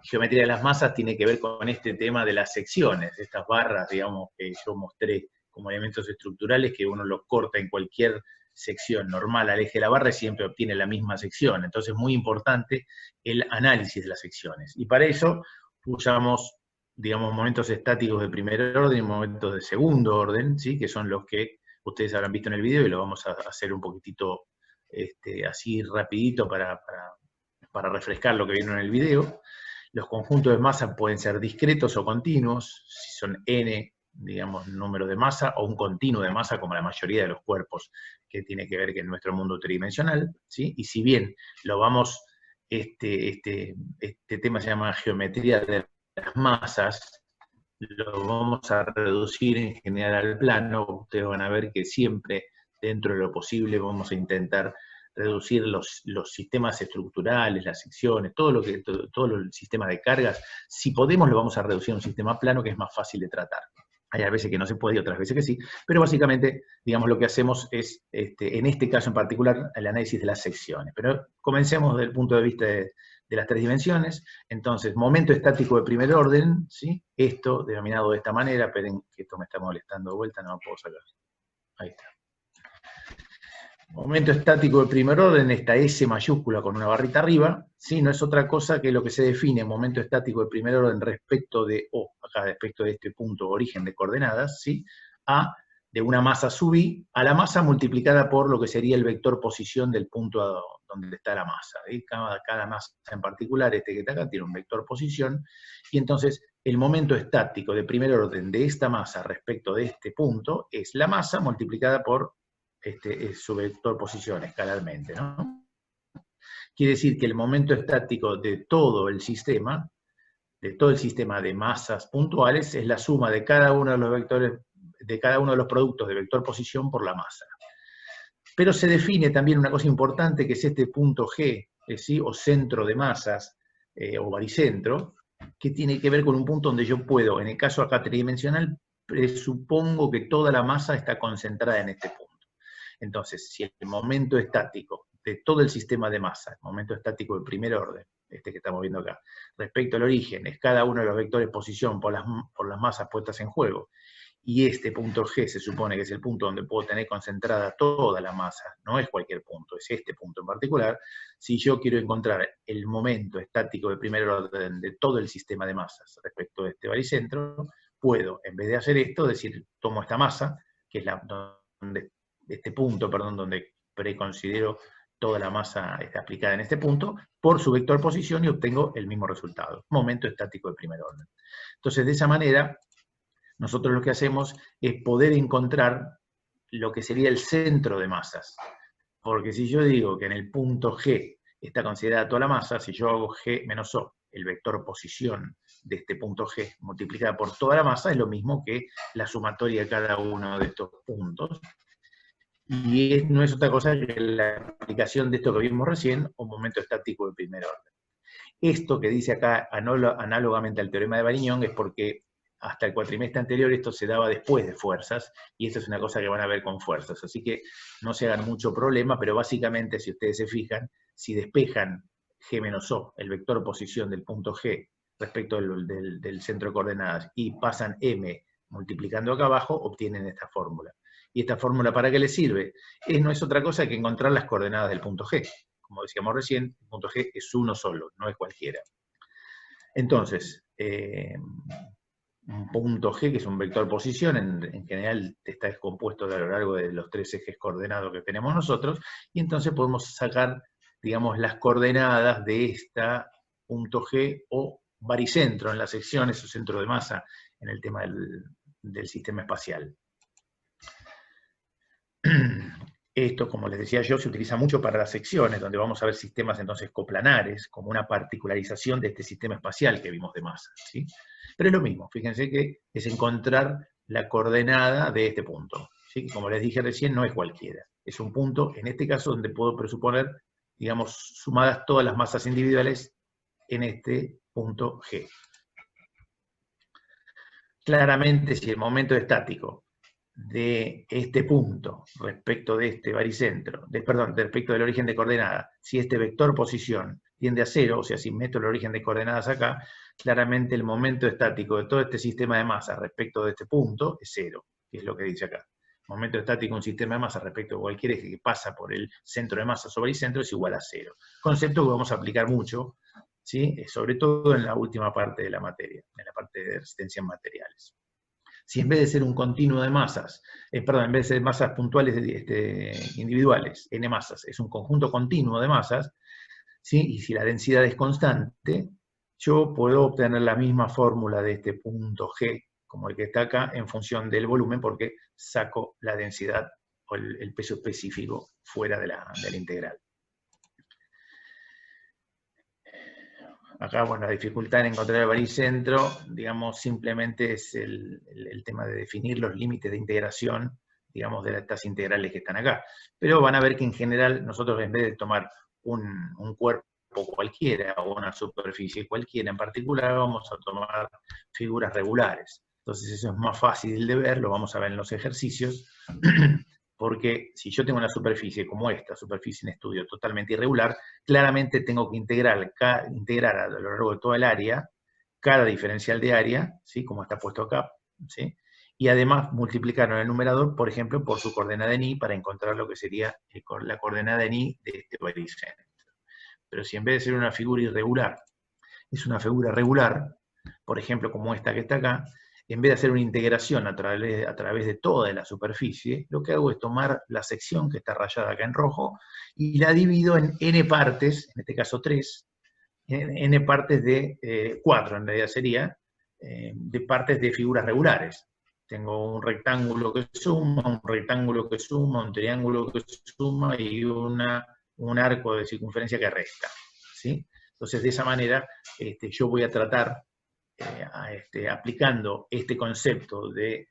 geometría de las masas tiene que ver con este tema de las secciones, estas barras, digamos, que yo mostré como elementos estructurales, que uno los corta en cualquier sección normal al eje de la barra y siempre obtiene la misma sección. Entonces es muy importante el análisis de las secciones. Y para eso usamos, digamos, momentos estáticos de primer orden y momentos de segundo orden, ¿sí? Que son los que ustedes habrán visto en el video y lo vamos a hacer un poquitito así rapidito para refrescar lo que vieron en el video. Los conjuntos de masa pueden ser discretos o continuos, si son n, digamos, número de masa, o un continuo de masa, como la mayoría de los cuerpos, que tiene que ver que en nuestro mundo tridimensional, ¿sí? Y si bien lo vamos, este tema se llama geometría de las masas, lo vamos a reducir en general al plano. Ustedes van a ver que siempre, dentro de lo posible, vamos a intentar reducir los sistemas estructurales, las secciones, todo el sistema de cargas. Si podemos, lo vamos a reducir a un sistema plano, que es más fácil de tratar. Hay a veces que no se puede y otras veces que sí, pero básicamente, digamos, lo que hacemos es, en este caso en particular, el análisis de las secciones. Pero comencemos desde el punto de vista de las tres dimensiones. Entonces, momento estático de primer orden, ¿sí? Esto, denominado de esta manera, esperen que esto me está molestando de vuelta, no lo puedo sacar. Ahí está. Momento estático de primer orden, esta S mayúscula con una barrita arriba, ¿sí? No es otra cosa que lo que se define momento estático de primer orden respecto de, acá respecto de este punto origen de coordenadas, ¿sí? A, de una masa sub i, a la masa multiplicada por lo que sería el vector posición del punto donde está la masa. ¿Sí? Cada masa en particular, que está acá, tiene un vector posición, y entonces el momento estático de primer orden de esta masa respecto de este punto es la masa multiplicada por es su vector posición escalarmente, ¿no? Quiere decir que el momento estático de todo el sistema de masas puntuales, es la suma de cada uno de los vectores, de cada uno de los productos de vector posición por la masa. Pero se define también una cosa importante, que es este punto G, ¿sí? O centro de masas, o baricentro, que tiene que ver con un punto donde yo puedo, en el caso acá tridimensional, presupongo que toda la masa está concentrada en este punto. Entonces, si el momento estático de todo el sistema de masa, el momento estático de primer orden, que estamos viendo acá, respecto al origen, es cada uno de los vectores posición por las masas puestas en juego, y este punto G se supone que es el punto donde puedo tener concentrada toda la masa, no es cualquier punto, es este punto en particular. Si yo quiero encontrar el momento estático de primer orden de todo el sistema de masas respecto a este baricentro, puedo, en vez de hacer esto, decir, tomo esta masa, que es este punto, perdón, donde preconsidero toda la masa aplicada en este punto, por su vector posición, y obtengo el mismo resultado, momento estático de primer orden. Entonces, de esa manera, nosotros lo que hacemos es poder encontrar lo que sería el centro de masas. Porque si yo digo que en el punto G está considerada toda la masa, si yo hago G menos O, el vector posición de este punto G multiplicada por toda la masa, es lo mismo que la sumatoria de cada uno de estos puntos. Y no es otra cosa que la aplicación de esto que vimos recién, un momento estático de primer orden. Esto que dice acá, análogamente al teorema de Varignón, es porque hasta el cuatrimestre anterior esto se daba después de fuerzas, y esto es una cosa que van a ver con fuerzas, así que no se hagan mucho problema, pero básicamente, si ustedes se fijan, si despejan G menos O, el vector posición del punto G, respecto del centro de coordenadas, y pasan M multiplicando acá abajo, obtienen esta fórmula. ¿Y esta fórmula para qué les sirve? No es otra cosa que encontrar las coordenadas del punto G. Como decíamos recién, el punto G es uno solo, no es cualquiera. Entonces, un punto G, que es un vector posición, en general está descompuesto a lo largo de los tres ejes coordenados que tenemos nosotros, y entonces podemos sacar, digamos, las coordenadas de esta punto G o baricentro en las secciones o centro de masa en el tema del sistema espacial. Esto, como les decía yo, se utiliza mucho para las secciones, donde vamos a ver sistemas entonces coplanares, como una particularización de este sistema espacial que vimos de masa, ¿sí? Pero es lo mismo, fíjense que es encontrar la coordenada de este punto, ¿sí? Como les dije recién, no es cualquiera, es un punto, en este caso, donde puedo presuponer, digamos, sumadas todas las masas individuales en este punto G. Claramente, si el momento estático de este punto respecto de este baricentro, respecto del origen de coordenada, si este vector posición tiende a 0, o sea, si meto el origen de coordenadas acá, claramente el momento estático de todo este sistema de masa respecto de este punto es 0, que es lo que dice acá. Momento estático de un sistema de masa respecto a cualquier eje que pasa por el centro de masa sobre el centro es igual a 0. Concepto que vamos a aplicar mucho, ¿sí? Sobre todo en la última parte de la materia, en la parte de resistencia en materiales. Si en vez de ser un continuo de masas, en vez de ser masas puntuales individuales, n masas, es un conjunto continuo de masas, ¿sí? Y si la densidad es constante, yo puedo obtener la misma fórmula de este punto G, como el que está acá, en función del volumen, porque saco la densidad o el peso específico fuera de la integral. Acá, bueno, la dificultad en encontrar el baricentro, digamos, simplemente es el tema de definir los límites de integración, digamos, de estas integrales que están acá. Pero van a ver que en general nosotros, en vez de tomar un cuerpo cualquiera o una superficie cualquiera en particular, vamos a tomar figuras regulares. Entonces eso es más fácil de ver, lo vamos a ver en los ejercicios, porque si yo tengo una superficie como esta, superficie en estudio totalmente irregular, claramente tengo que integrar a lo largo de toda el área, cada diferencial de área, ¿sí? Como está puesto acá, ¿sí? Y además multiplicarlo en el numerador, por ejemplo, por su coordenada en I, para encontrar lo que sería la coordenada en I de este baricentro. Pero si en vez de ser una figura irregular, es una figura regular, por ejemplo, como esta que está acá, en vez de hacer una integración a través de toda la superficie, lo que hago es tomar la sección que está rayada acá en rojo y la divido en n partes, en este caso 3, n partes de 4 en realidad sería, de partes de figuras regulares. Tengo un rectángulo que suma, un rectángulo que suma, un triángulo que suma y un arco de circunferencia que resta, ¿sí? Entonces, de esa manera, yo voy a tratar, aplicando este concepto de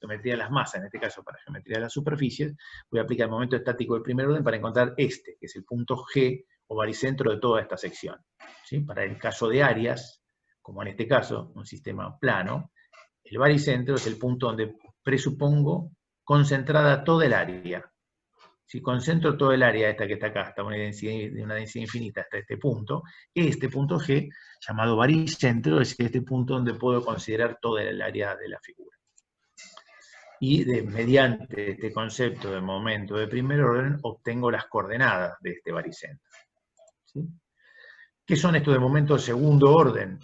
geometría de las masas, en este caso para geometría de las superficies, voy a aplicar el momento estático del primer orden para encontrar que es el punto G o baricentro de toda esta sección, ¿sí? Para el caso de áreas, como en este caso, un sistema plano, el baricentro es el punto donde presupongo concentrada toda el área. Si concentro todo el área esta que está acá, hasta una densidad infinita, hasta este punto G, llamado baricentro, es este punto donde puedo considerar toda el área de la figura. Y mediante este concepto de momento de primer orden, obtengo las coordenadas de este baricentro, ¿sí? ¿Qué son estos de momento de segundo orden?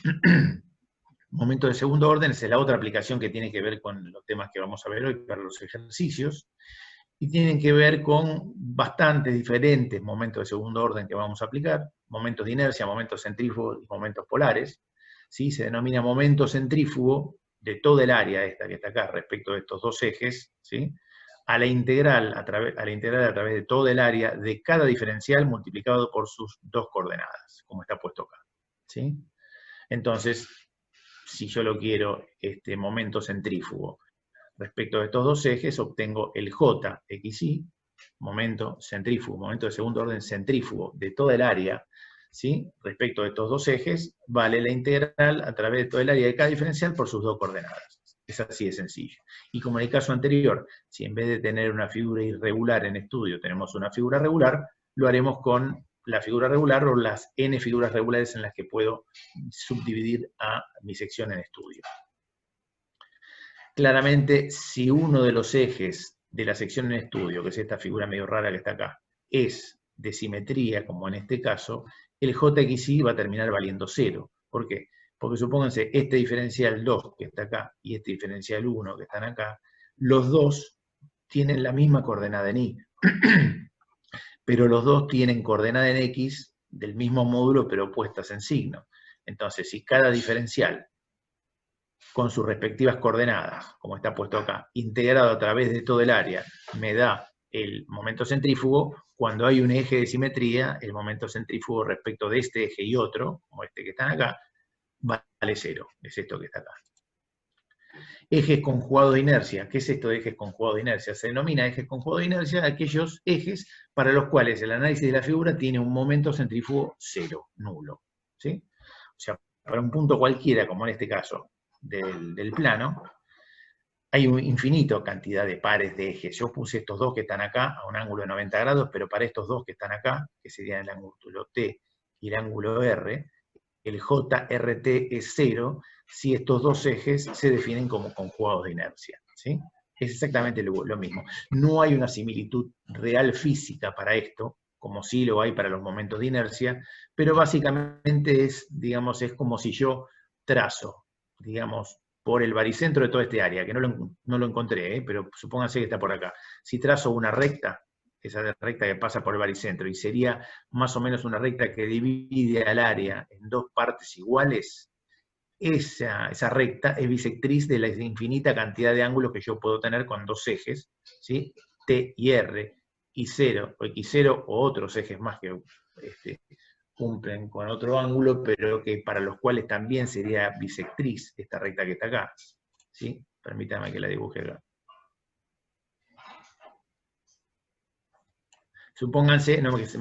Momento de segundo orden es la otra aplicación que tiene que ver con los temas que vamos a ver hoy para los ejercicios, y tienen que ver con bastantes diferentes momentos de segundo orden que vamos a aplicar, momentos de inercia, momentos centrífugos y momentos polares, ¿sí? Se denomina momento centrífugo de toda el área esta que está acá respecto de estos dos ejes, ¿sí? a la integral a través de todo el área de cada diferencial multiplicado por sus dos coordenadas, como está puesto acá, ¿sí? Entonces, si yo lo quiero, este momento centrífugo respecto de estos dos ejes, obtengo el JXY, momento centrífugo, momento de segundo orden centrífugo de toda el área, ¿sí? Respecto de estos dos ejes, vale la integral a través de todo el área de cada diferencial por sus dos coordenadas. Es así de sencillo. Y como en el caso anterior, si en vez de tener una figura irregular en estudio tenemos una figura regular, lo haremos con la figura regular o las n figuras regulares en las que puedo subdividir a mi sección en estudio. Claramente, si uno de los ejes de la sección en estudio, que es esta figura medio rara que está acá, es de simetría, como en este caso, el JXY va a terminar valiendo 0. ¿Por qué? Porque supónganse, este diferencial 2 que está acá y este diferencial 1 que están acá, los dos tienen la misma coordenada en Y, pero los dos tienen coordenada en X del mismo módulo, pero opuestas en signo. Entonces, si cada diferencial con sus respectivas coordenadas, como está puesto acá, integrado a través de todo el área, me da el momento centrífugo, cuando hay un eje de simetría, el momento centrífugo respecto de este eje y otro, como este que están acá, vale 0, es esto que está acá. Ejes conjugados de inercia. ¿Qué es esto de ejes conjugados de inercia? Se denomina ejes conjugados de inercia aquellos ejes para los cuales el análisis de la figura tiene un momento centrífugo 0, nulo, ¿sí? O sea, para un punto cualquiera, como en este caso, del plano, hay una infinita cantidad de pares de ejes. Yo puse estos dos que están acá a un ángulo de 90 grados, pero para estos dos que están acá, que serían el ángulo T y el ángulo R, el JRT es 0 si estos dos ejes se definen como conjugados de inercia, ¿sí? Es exactamente lo mismo. No hay una similitud real física para esto, como sí lo hay para los momentos de inercia, pero básicamente es, digamos, es como si yo trazo, digamos, por el baricentro de toda este área, que no lo encontré, pero supónganse que está por acá. Si trazo una recta, esa recta que pasa por el baricentro, y sería más o menos una recta que divide al área en dos partes iguales, esa recta es bisectriz de la infinita cantidad de ángulos que yo puedo tener con dos ejes, ¿sí? T y R, Y0 o X0 o otros ejes más que cumplen con otro ángulo, pero que para los cuales también sería bisectriz esta recta que está acá, ¿sí? Permítame que la dibuje acá. Supónganse, no que es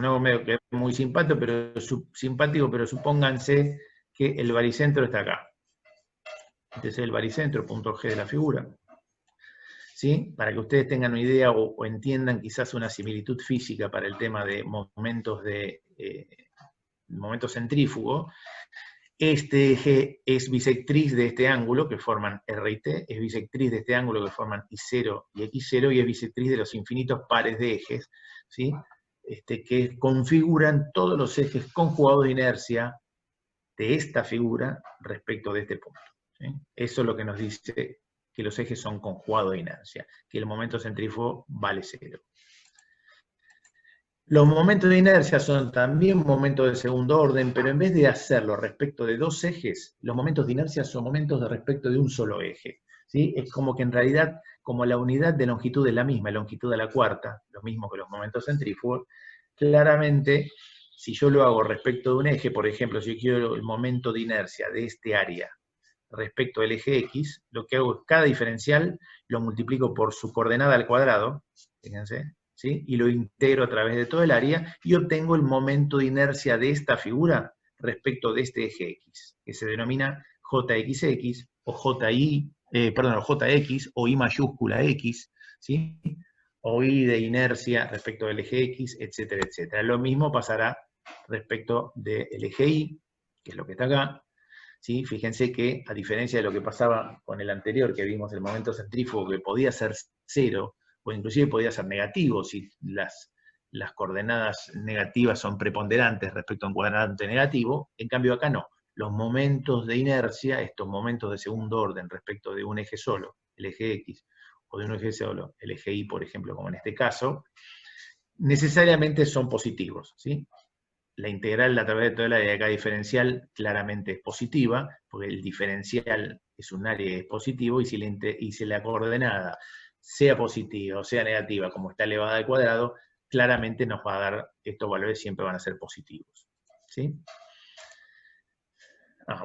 muy simpático, pero supónganse que el baricentro está acá. Este es el baricentro, punto G de la figura. ¿Sí? Para que ustedes tengan una idea o entiendan quizás una similitud física para el tema de momentos momento centrífugo. Este eje es bisectriz de este ángulo que forman R y T, es bisectriz de este ángulo que forman Y0 y X0, y es bisectriz de los infinitos pares de ejes, ¿sí? Que configuran todos los ejes conjugados de inercia de esta figura respecto de este punto, ¿sí? Eso es lo que nos dice que los ejes son conjugados de inercia, que el momento centrífugo vale 0. Los momentos de inercia son también momentos de segundo orden, pero en vez de hacerlo respecto de dos ejes, los momentos de inercia son momentos de respecto de un solo eje, ¿sí? Es como que en realidad, como la unidad de longitud es la misma, longitud a la cuarta, lo mismo que los momentos centrífugos, claramente, si yo lo hago respecto de un eje, por ejemplo, si yo quiero el momento de inercia de este área respecto del eje X, lo que hago es cada diferencial lo multiplico por su coordenada al cuadrado, fíjense, ¿sí? Y lo integro a través de todo el área y obtengo el momento de inercia de esta figura respecto de este eje X, que se denomina JXX o JX o I mayúscula X, ¿sí? O I de inercia respecto del eje X, etcétera, etcétera. Lo mismo pasará respecto del eje Y, que es lo que está acá, ¿sí? Fíjense que, a diferencia de lo que pasaba con el anterior, que vimos el momento centrífugo, que podía ser 0, o inclusive podía ser negativo, si las coordenadas negativas son preponderantes respecto a un cuadrante negativo, en cambio acá no. Los momentos de inercia, estos momentos de segundo orden respecto de un eje solo, el eje X, o de un eje solo, el eje Y, por ejemplo, como en este caso, necesariamente son positivos, ¿sí? La integral a través de todo el área de cada diferencial claramente es positiva, porque el diferencial es un área que es positivo, y si la coordenada sea positiva o sea negativa, como está elevada al cuadrado, claramente nos va a dar, estos valores siempre van a ser positivos, ¿sí?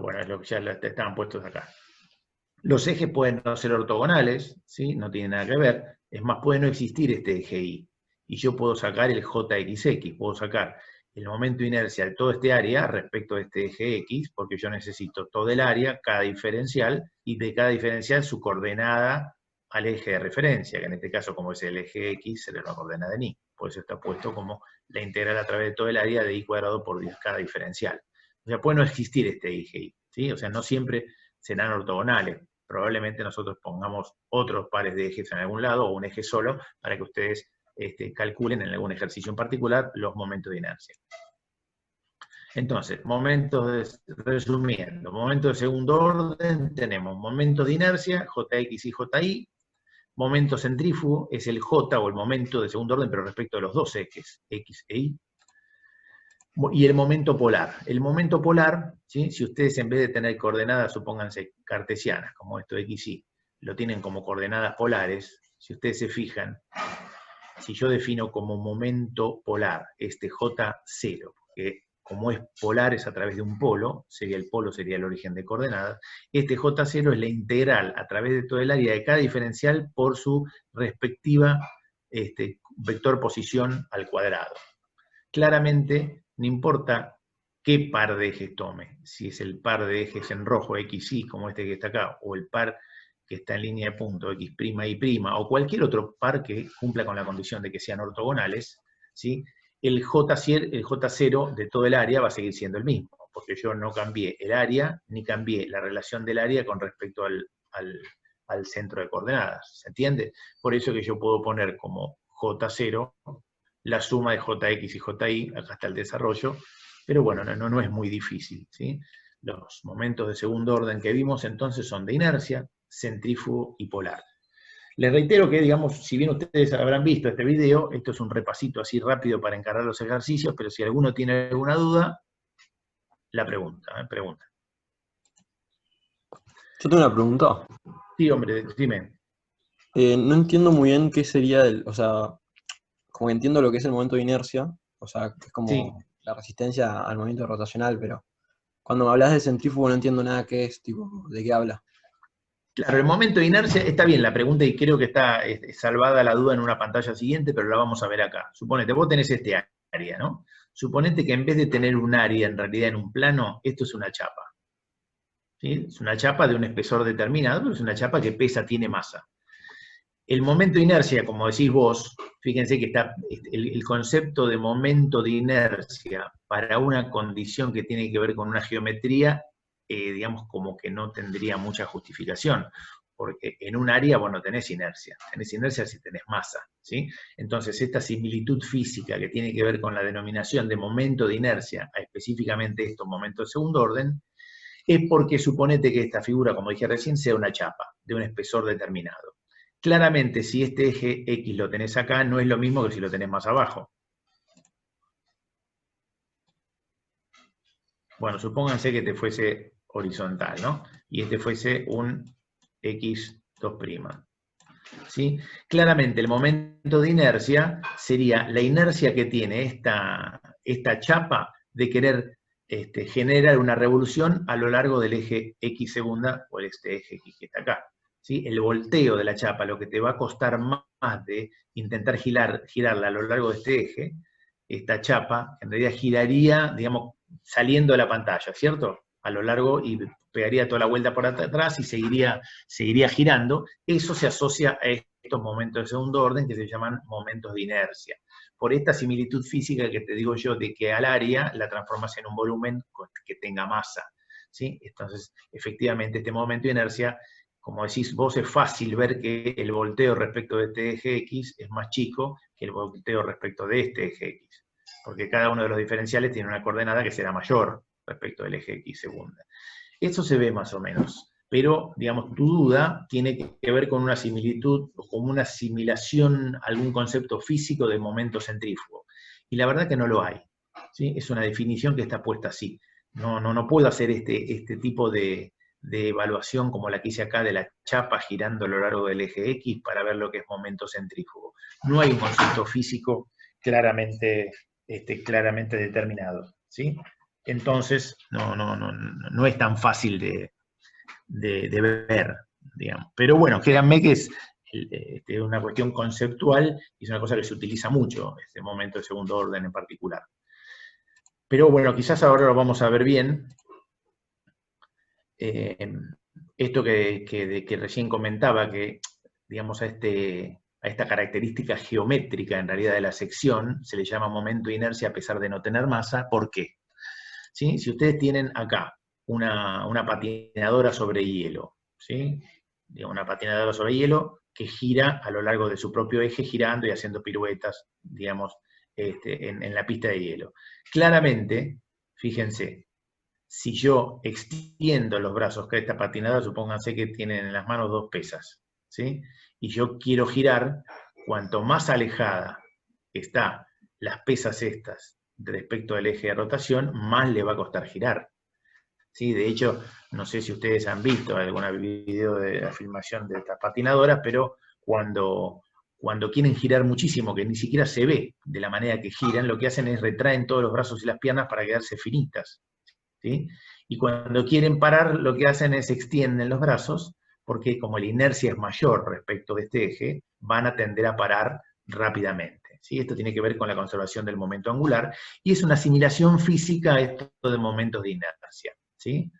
Bueno, es lo que ya estaban puestos acá. Los ejes pueden no ser ortogonales, ¿sí? No tienen nada que ver, es más, puede no existir este eje Y, y yo puedo sacar el JXX, puedo sacar el momento de inercia de todo este área respecto a este eje X, porque yo necesito todo el área, cada diferencial, y de cada diferencial su coordenada al eje de referencia, que en este caso, como es el eje X, será la coordenada en Y. Por eso está puesto como la integral a través de todo el área de Y cuadrado por cada diferencial. O sea, puede no existir este eje Y, ¿sí? O sea, no siempre serán ortogonales. Probablemente nosotros pongamos otros pares de ejes en algún lado, o un eje solo, para que ustedes calculen en algún ejercicio en particular los momentos de inercia. Entonces, resumiendo, momentos de segundo orden, tenemos momentos de inercia, JX y JY, momento centrífugo es el J o el momento de segundo orden, pero respecto de los dos ejes, X e Y, y el momento polar. El momento polar, ¿sí? Si ustedes en vez de tener coordenadas, supónganse cartesianas, como esto de XY, lo tienen como coordenadas polares, si ustedes se fijan, si yo defino como momento polar este J0, que como es polar es a través de un polo, el polo sería el origen de coordenadas, este J0 es la integral a través de todo el área de cada diferencial por su respectiva vector posición al cuadrado. Claramente, no importa qué par de ejes tome, si es el par de ejes en rojo XY, como este que está acá, o el par que está en línea de punto, X', Y', o cualquier otro par que cumpla con la condición de que sean ortogonales, ¿sí? el J0 de todo el área va a seguir siendo el mismo, porque yo no cambié el área, ni cambié la relación del área con respecto al centro de coordenadas, ¿se entiende? Por eso que yo puedo poner como J0 la suma de Jx y Ji, acá está el desarrollo, pero bueno, no es muy difícil, ¿sí? Los momentos de segundo orden que vimos entonces son de inercia, centrífugo y polar. Les reitero que, digamos, si bien ustedes habrán visto este video, esto es un repasito así rápido para encargar los ejercicios, pero si alguno tiene alguna duda, la pregunta. Yo tengo una pregunta. Sí, hombre, dime. No entiendo muy bien qué sería o sea, como que entiendo lo que es el momento de inercia, o sea, que es Sí, como la resistencia al movimiento rotacional, pero cuando me hablas de centrífugo no entiendo nada qué es, tipo, de qué habla. claro, el momento de inercia, está bien la pregunta y creo que está salvada la duda en una pantalla siguiente, pero la vamos a ver acá. Suponete, vos tenés este área, ¿no? Suponete que en vez de tener un área en realidad en un plano, esto es una chapa. ¿Sí? Es una chapa de un espesor determinado, pero es una chapa que pesa, tiene masa. El momento de inercia, como decís vos, fíjense que está el concepto de momento de inercia para una condición que tiene que ver con una geometría, digamos como que no tendría mucha justificación, porque en un área vos no tenés inercia si tenés masa, ¿sí? Entonces esta similitud física que tiene que ver con la denominación de momento de inercia, a específicamente estos momentos de segundo orden, es porque suponete que esta figura, como dije recién, sea una chapa de un espesor determinado. Claramente, si este eje X lo tenés acá, no es lo mismo que si lo tenés más abajo. Bueno, supónganse que este fuese horizontal, ¿no? Y este fuese un X2'. ¿Sí? Claramente, el momento de inercia sería la inercia que tiene esta chapa de querer generar una revolución a lo largo del eje X segunda, o este eje X que está acá. ¿Sí? El volteo de la chapa, lo que te va a costar más de intentar girarla a lo largo de este eje, esta chapa, en realidad giraría, digamos, saliendo de la pantalla, ¿cierto? A lo largo y pegaría toda la vuelta por atrás y seguiría girando. Eso se asocia a estos momentos de segundo orden que se llaman momentos de inercia. Por esta similitud física que te digo yo de que al área la transformas en un volumen que tenga masa. ¿Sí? Entonces, efectivamente, este momento de inercia, como decís vos, es fácil ver que el volteo respecto de este eje X es más chico que el volteo respecto de este eje X, porque cada uno de los diferenciales tiene una coordenada que será mayor respecto del eje X segunda. Eso se ve más o menos, pero, digamos, tu duda tiene que ver con una similitud o con una asimilación a algún concepto físico de momento centrífugo. Y la verdad que no lo hay. ¿Sí? Es una definición que está puesta así. No puedo hacer este tipo de evaluación como la que hice acá de la chapa girando a lo largo del eje X para ver lo que es momento centrífugo. No hay un concepto físico claramente determinado. ¿Sí? Entonces, no es tan fácil de ver, digamos. Pero bueno, créanme que es una cuestión conceptual y es una cosa que se utiliza mucho, este momento de segundo orden en particular. Pero bueno, quizás ahora lo vamos a ver bien. Esto que recién comentaba, que digamos a esta característica geométrica en realidad de la sección, se le llama momento de inercia a pesar de no tener masa. ¿Por qué? ¿Sí? Si ustedes tienen acá una patinadora sobre hielo, ¿sí? Una patinadora sobre hielo que gira a lo largo de su propio eje, girando y haciendo piruetas, digamos, en la pista de hielo. Claramente, fíjense, si yo extiendo los brazos que esta patinadora, supónganse que tienen en las manos dos pesas, ¿sí? Y yo quiero girar, cuanto más alejada está las pesas estas respecto del eje de rotación, más le va a costar girar. ¿Sí? De hecho, no sé si ustedes han visto algún video de la filmación de estas patinadoras, pero cuando quieren girar muchísimo, que ni siquiera se ve de la manera que giran, lo que hacen es retraen todos los brazos y las piernas para quedarse finitas. ¿Sí? Y cuando quieren parar, lo que hacen es extienden los brazos, porque como la inercia es mayor respecto de este eje, van a tender a parar rápidamente. ¿Sí? Esto tiene que ver con la conservación del momento angular, y es una asimilación física a esto de momentos de inercia. ¿Sí?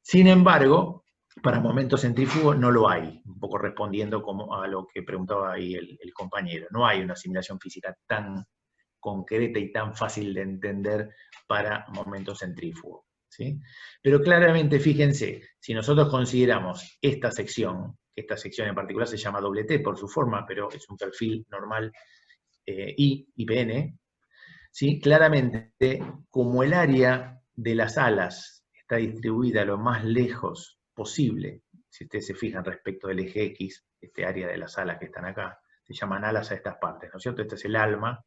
Sin embargo, para momentos centrífugos no lo hay, un poco respondiendo a lo que preguntaba ahí el compañero. No hay una asimilación física tan concreta y tan fácil de entender para momento centrífugo, ¿sí? Pero claramente, fíjense, si nosotros consideramos esta sección en particular se llama doble T por su forma, pero es un perfil normal IPN, ¿sí? Claramente, como el área de las alas está distribuida lo más lejos posible, si ustedes se fijan respecto del eje X, este área de las alas que están acá, se llaman alas a estas partes, ¿no es cierto? Este es el alma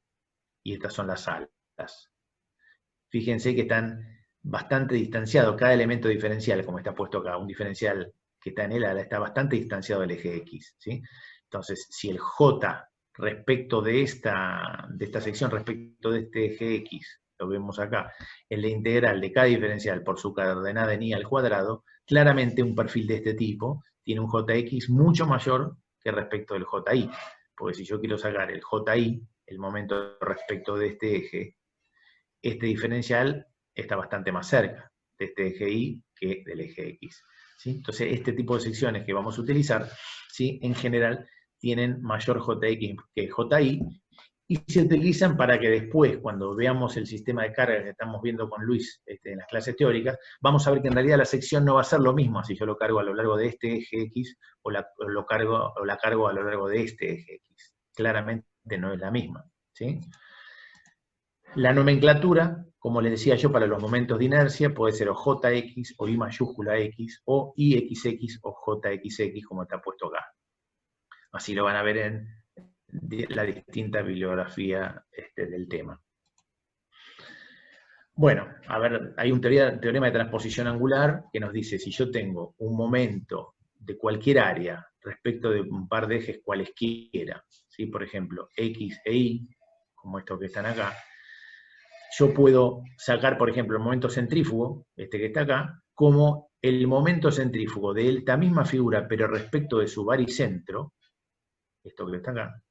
y estas son las alas. Fíjense que están bastante distanciados, cada elemento diferencial, como está puesto acá, un diferencial que está en el ala, está bastante distanciado del eje X, ¿sí? Entonces, si el J respecto de esta sección, respecto de este eje X, lo vemos acá, en la integral de cada diferencial por su coordenada en y al cuadrado, claramente un perfil de este tipo tiene un Jx mucho mayor que respecto del Ji, porque si yo quiero sacar el Ji, el momento respecto de este eje, este diferencial está bastante más cerca de este eje Y que del eje X, ¿sí? Entonces, este tipo de secciones que vamos a utilizar, ¿sí?, en general tienen mayor Jx que Ji, y se utilizan para que después, cuando veamos el sistema de carga que estamos viendo con Luis en las clases teóricas, vamos a ver que en realidad la sección no va a ser lo mismo si yo lo cargo a lo largo de este eje X o la cargo a lo largo de este eje X. Claramente no es la misma, ¿sí? La nomenclatura, como les decía yo, para los momentos de inercia puede ser o Jx o I mayúscula X o IXX o JXX, como está puesto acá. Así lo van a ver en la distinta bibliografía del tema. Bueno, a ver, hay un teorema de transposición angular que nos dice, si yo tengo un momento de cualquier área respecto de un par de ejes cualesquiera, ¿sí?, por ejemplo, X e Y, como estos que están acá, yo puedo sacar, por ejemplo, el momento centrífugo, este que está acá, como el momento centrífugo de esta misma figura, pero respecto de su baricentro, esto que está acá,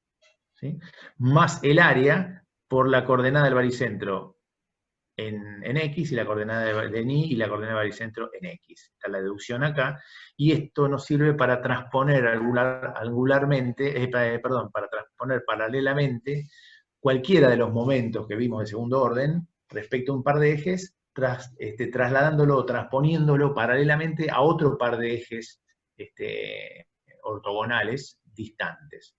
¿sí?, más el área por la coordenada del baricentro en X y la coordenada de Y y la coordenada del baricentro en X. Está la deducción acá, y esto nos sirve para transponer para transponer paralelamente cualquiera de los momentos que vimos de segundo orden respecto a un par de ejes, trasladándolo o transponiéndolo paralelamente a otro par de ejes ortogonales distantes.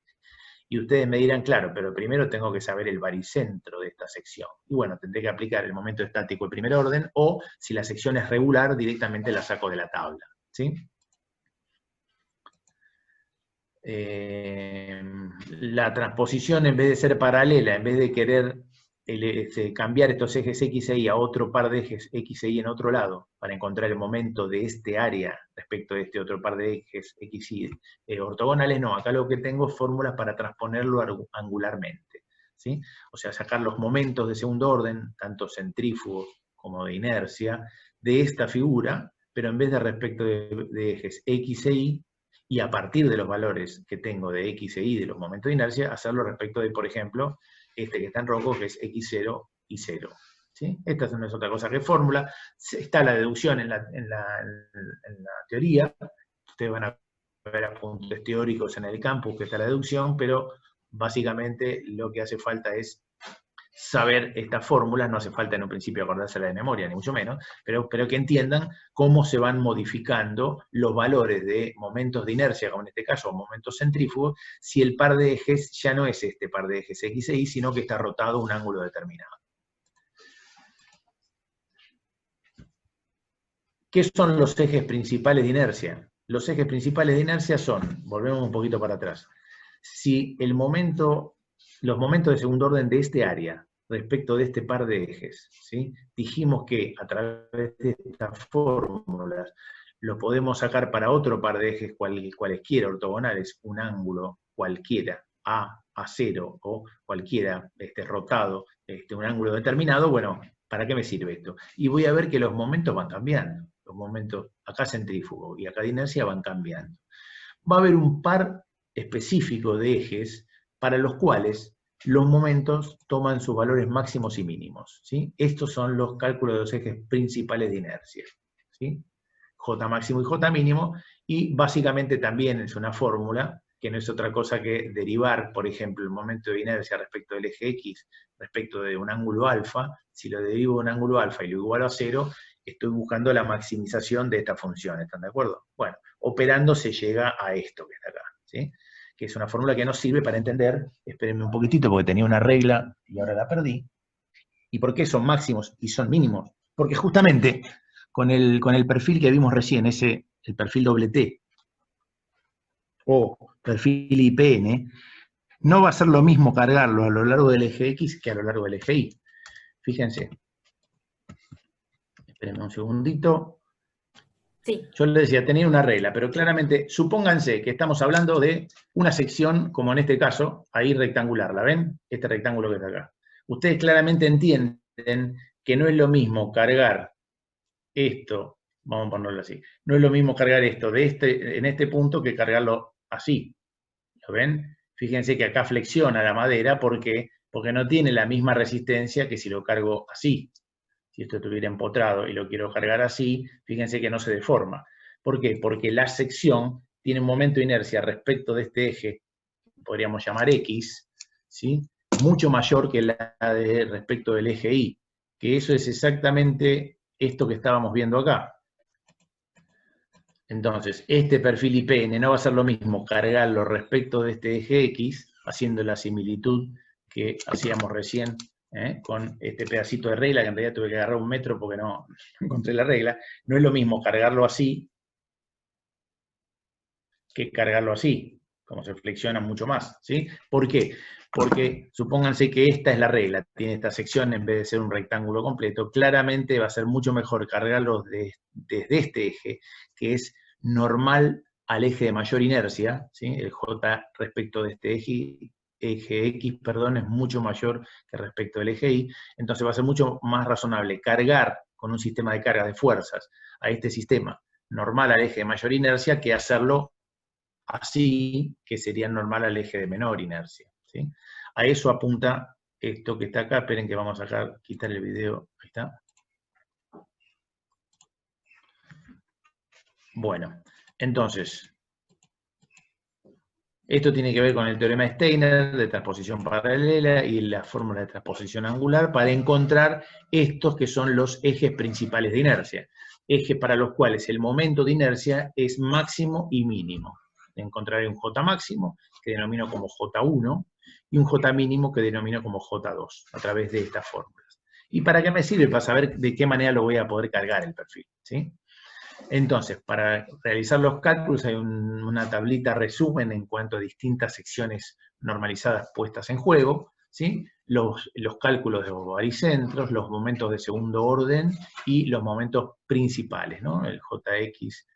Y ustedes me dirán, claro, pero primero tengo que saber el baricentro de esta sección. Y bueno, tendré que aplicar el momento estático de primer orden, o si la sección es regular, directamente la saco de la tabla, ¿sí? La transposición, en vez de ser paralela, en vez de querer cambiar estos ejes X e Y a otro par de ejes X e Y en otro lado, para encontrar el momento de este área respecto de este otro par de ejes X y ortogonales, no, acá lo que tengo es fórmulas para transponerlo angularmente, ¿sí? O sea, sacar los momentos de segundo orden, tanto centrífugos como de inercia, de esta figura, pero en vez de respecto de ejes X e Y, y a partir de los valores que tengo de X e Y de los momentos de inercia, hacerlo respecto de, por ejemplo, este que está en rojo, que es X0 y 0. ¿Sí? Esta no es otra cosa que fórmula. Está la deducción en la teoría. Ustedes van a ver apuntes teóricos en el campus que está la deducción, pero básicamente lo que hace falta es saber estas fórmulas, no hace falta en un principio acordárselas de memoria, ni mucho menos, pero que entiendan cómo se van modificando los valores de momentos de inercia, como en este caso, momentos centrífugos, si el par de ejes ya no es este par de ejes X e Y, sino que está rotado un ángulo determinado. ¿Qué son los ejes principales de inercia? Los ejes principales de inercia son, volvemos un poquito para atrás, si los momentos de segundo orden de este área, respecto de este par de ejes, ¿sí?, dijimos que a través de estas fórmulas lo podemos sacar para otro par de ejes cualesquiera ortogonales, un ángulo cualquiera, a 0, o cualquiera rotado, un ángulo determinado. Bueno, ¿para qué me sirve esto? Y voy a ver que los momentos van cambiando. Los momentos, acá centrífugo y acá de inercia, van cambiando. Va a haber un par específico de ejes para los cuales los momentos toman sus valores máximos y mínimos, ¿sí? Estos son los cálculos de los ejes principales de inercia, ¿sí? J máximo y J mínimo, y básicamente también es una fórmula que no es otra cosa que derivar, por ejemplo, el momento de inercia respecto del eje X, respecto de un ángulo alfa. Si lo derivo de un ángulo alfa y lo igualo a 0, estoy buscando la maximización de esta función, ¿están de acuerdo? Bueno, operando se llega a esto que está acá, ¿sí? Que es una fórmula que nos sirve para entender, espérenme un poquitito porque tenía una regla y ahora la perdí. ¿Y por qué son máximos y son mínimos? Porque justamente con el perfil que vimos recién, el perfil doble T, o perfil IPN, no va a ser lo mismo cargarlo a lo largo del eje X que a lo largo del eje Y. Fíjense. Espérenme un segundito. Sí. Yo les decía, tenía una regla, pero claramente, supónganse que estamos hablando de una sección, como en este caso, ahí rectangular, ¿la ven? Este rectángulo que está acá. Ustedes claramente entienden que no es lo mismo cargar esto, vamos a ponerlo así, no es lo mismo cargar esto en este punto que cargarlo así. ¿Lo ven? Fíjense que acá flexiona la madera porque no tiene la misma resistencia que si lo cargo así. Si esto estuviera empotrado y lo quiero cargar así, fíjense que no se deforma. ¿Por qué? Porque la sección tiene un momento de inercia respecto de este eje, podríamos llamar X, ¿sí? Mucho mayor que la de respecto del eje Y, que eso es exactamente esto que estábamos viendo acá. Entonces, este perfil IPN no va a ser lo mismo cargarlo respecto de este eje X, haciendo la similitud que hacíamos recién con este pedacito de regla, que en realidad tuve que agarrar un metro porque no encontré la regla. No es lo mismo cargarlo así que cargarlo así, como se flexiona mucho más, ¿sí? ¿Por qué? Porque supónganse que esta es la regla, tiene esta sección en vez de ser un rectángulo completo, claramente va a ser mucho mejor cargarlo desde este eje, que es normal al eje de mayor inercia, ¿sí? El J respecto de este eje X, perdón, es mucho mayor que respecto del eje Y, entonces va a ser mucho más razonable cargar con un sistema de cargas de fuerzas a este sistema normal al eje de mayor inercia que hacerlo así, que sería normal al eje de menor inercia, ¿sí? A eso apunta esto que está acá. Esperen que vamos a quitar el video. Ahí está. Bueno, entonces, esto tiene que ver con el teorema de Steiner de transposición paralela y la fórmula de transposición angular para encontrar estos que son los ejes principales de inercia. Ejes para los cuales el momento de inercia es máximo y mínimo. Encontraré un J máximo, que denomino como J1, y un J mínimo, que denomino como J2, a través de estas fórmulas. ¿Y para qué me sirve? Para saber de qué manera lo voy a poder cargar el perfil, ¿sí? Entonces, para realizar los cálculos hay una tablita resumen en cuanto a distintas secciones normalizadas puestas en juego, ¿sí? Los cálculos de los baricentros, los momentos de segundo orden y los momentos principales, ¿no? El JX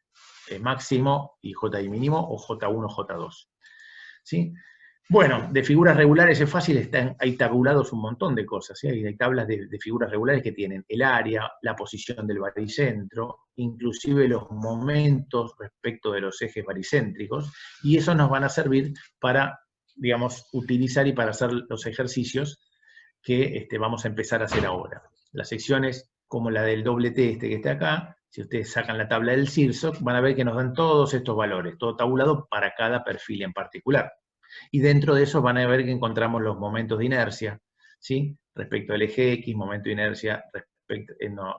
máximo y JY mínimo, o J1, J2. ¿Sí? Bueno, de figuras regulares es fácil, hay tabulados un montón de cosas, ¿sí? Hay tablas de figuras regulares que tienen el área, la posición del baricentro, inclusive los momentos respecto de los ejes baricéntricos, y eso nos van a servir para, digamos, utilizar y para hacer los ejercicios que vamos a empezar a hacer ahora. Las secciones como la del doble T que está acá, si ustedes sacan la tabla del CIRSOC, van a ver que nos dan todos estos valores, todo tabulado para cada perfil en particular. Y dentro de eso van a ver que encontramos los momentos de inercia, ¿sí? Respecto al eje X, momento de inercia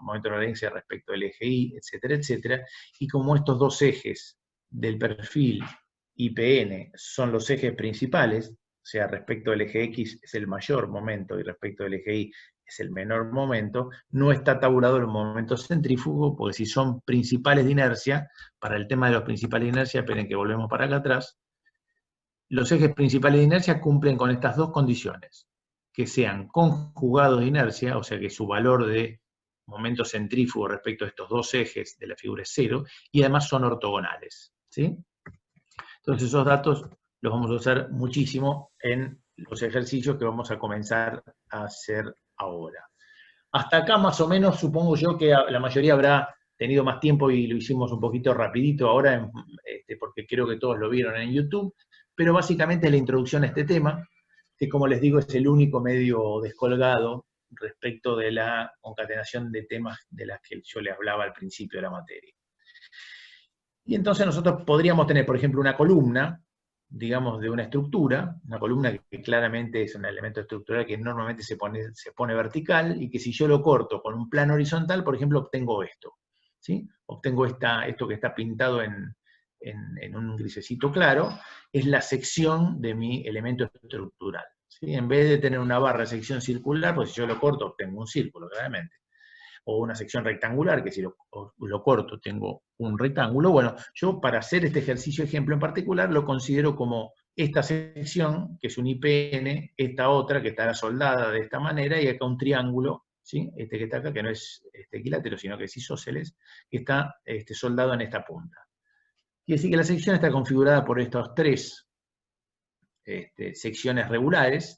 momento de inercia respecto al eje Y, etcétera, etcétera. Y como estos dos ejes del perfil IPN son los ejes principales, o sea, respecto al eje X es el mayor momento y respecto al eje Y es el menor momento, no está tabulado el momento centrífugo, porque si son principales de inercia, para el tema de los principales de inercia, esperen que volvemos para acá atrás, los ejes principales de inercia cumplen con estas dos condiciones, que sean conjugados de inercia, o sea que su valor de momento centrífugo respecto a estos dos ejes de la figura es 0, y además son ortogonales, ¿sí? Entonces esos datos los vamos a usar muchísimo en los ejercicios que vamos a comenzar a hacer ahora. Hasta acá más o menos supongo yo que la mayoría habrá tenido más tiempo y lo hicimos un poquito rapidito ahora, porque creo que todos lo vieron en YouTube, pero básicamente la introducción a este tema, que como les digo es el único medio descolgado respecto de la concatenación de temas de las que yo les hablaba al principio de la materia. Y entonces nosotros podríamos tener, por ejemplo, una columna digamos, de una estructura, una columna que claramente es un elemento estructural que normalmente se pone vertical, y que si yo lo corto con un plano horizontal, por ejemplo, obtengo esto, ¿sí? Obtengo esto que está pintado en un grisecito claro, es la sección de mi elemento estructural, ¿sí? En vez de tener una barra de sección circular, pues si yo lo corto, obtengo un círculo, claramente. O una sección rectangular, que si lo corto tengo un rectángulo. Bueno, yo para hacer este ejercicio ejemplo en particular lo considero como esta sección, que es un IPN, esta otra que estará soldada de esta manera, y acá un triángulo, ¿sí? Este que está acá, que no es equilátero, sino que es isósceles, que está soldado en esta punta. Quiere decir que la sección está configurada por estas tres secciones regulares,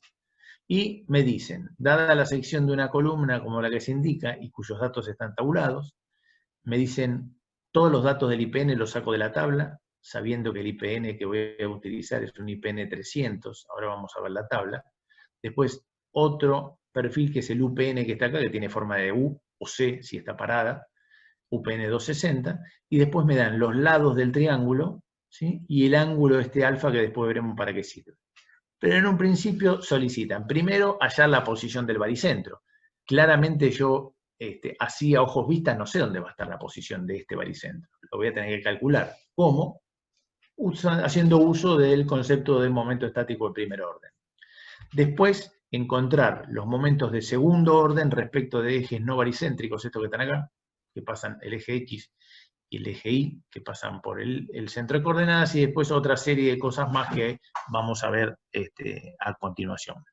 y me dicen, dada la sección de una columna como la que se indica y cuyos datos están tabulados, me dicen todos los datos del IPN los saco de la tabla, sabiendo que el IPN que voy a utilizar es un IPN 300, ahora vamos a ver la tabla. Después otro perfil que es el UPN que está acá, que tiene forma de U o C si está parada, UPN 260, y después me dan los lados del triángulo, ¿sí? Y el ángulo alfa, que después veremos para qué sirve. Pero en un principio solicitan, primero, hallar la posición del baricentro. Claramente yo, así a ojos vistas, no sé dónde va a estar la posición de este baricentro. Lo voy a tener que calcular. ¿Cómo? Haciendo uso del concepto del momento estático de primer orden. Después, encontrar los momentos de segundo orden respecto de ejes no baricéntricos, estos que están acá, que pasan el eje X y el eje Y, que pasan por el centro de coordenadas, y después otra serie de cosas más que vamos a ver a continuación.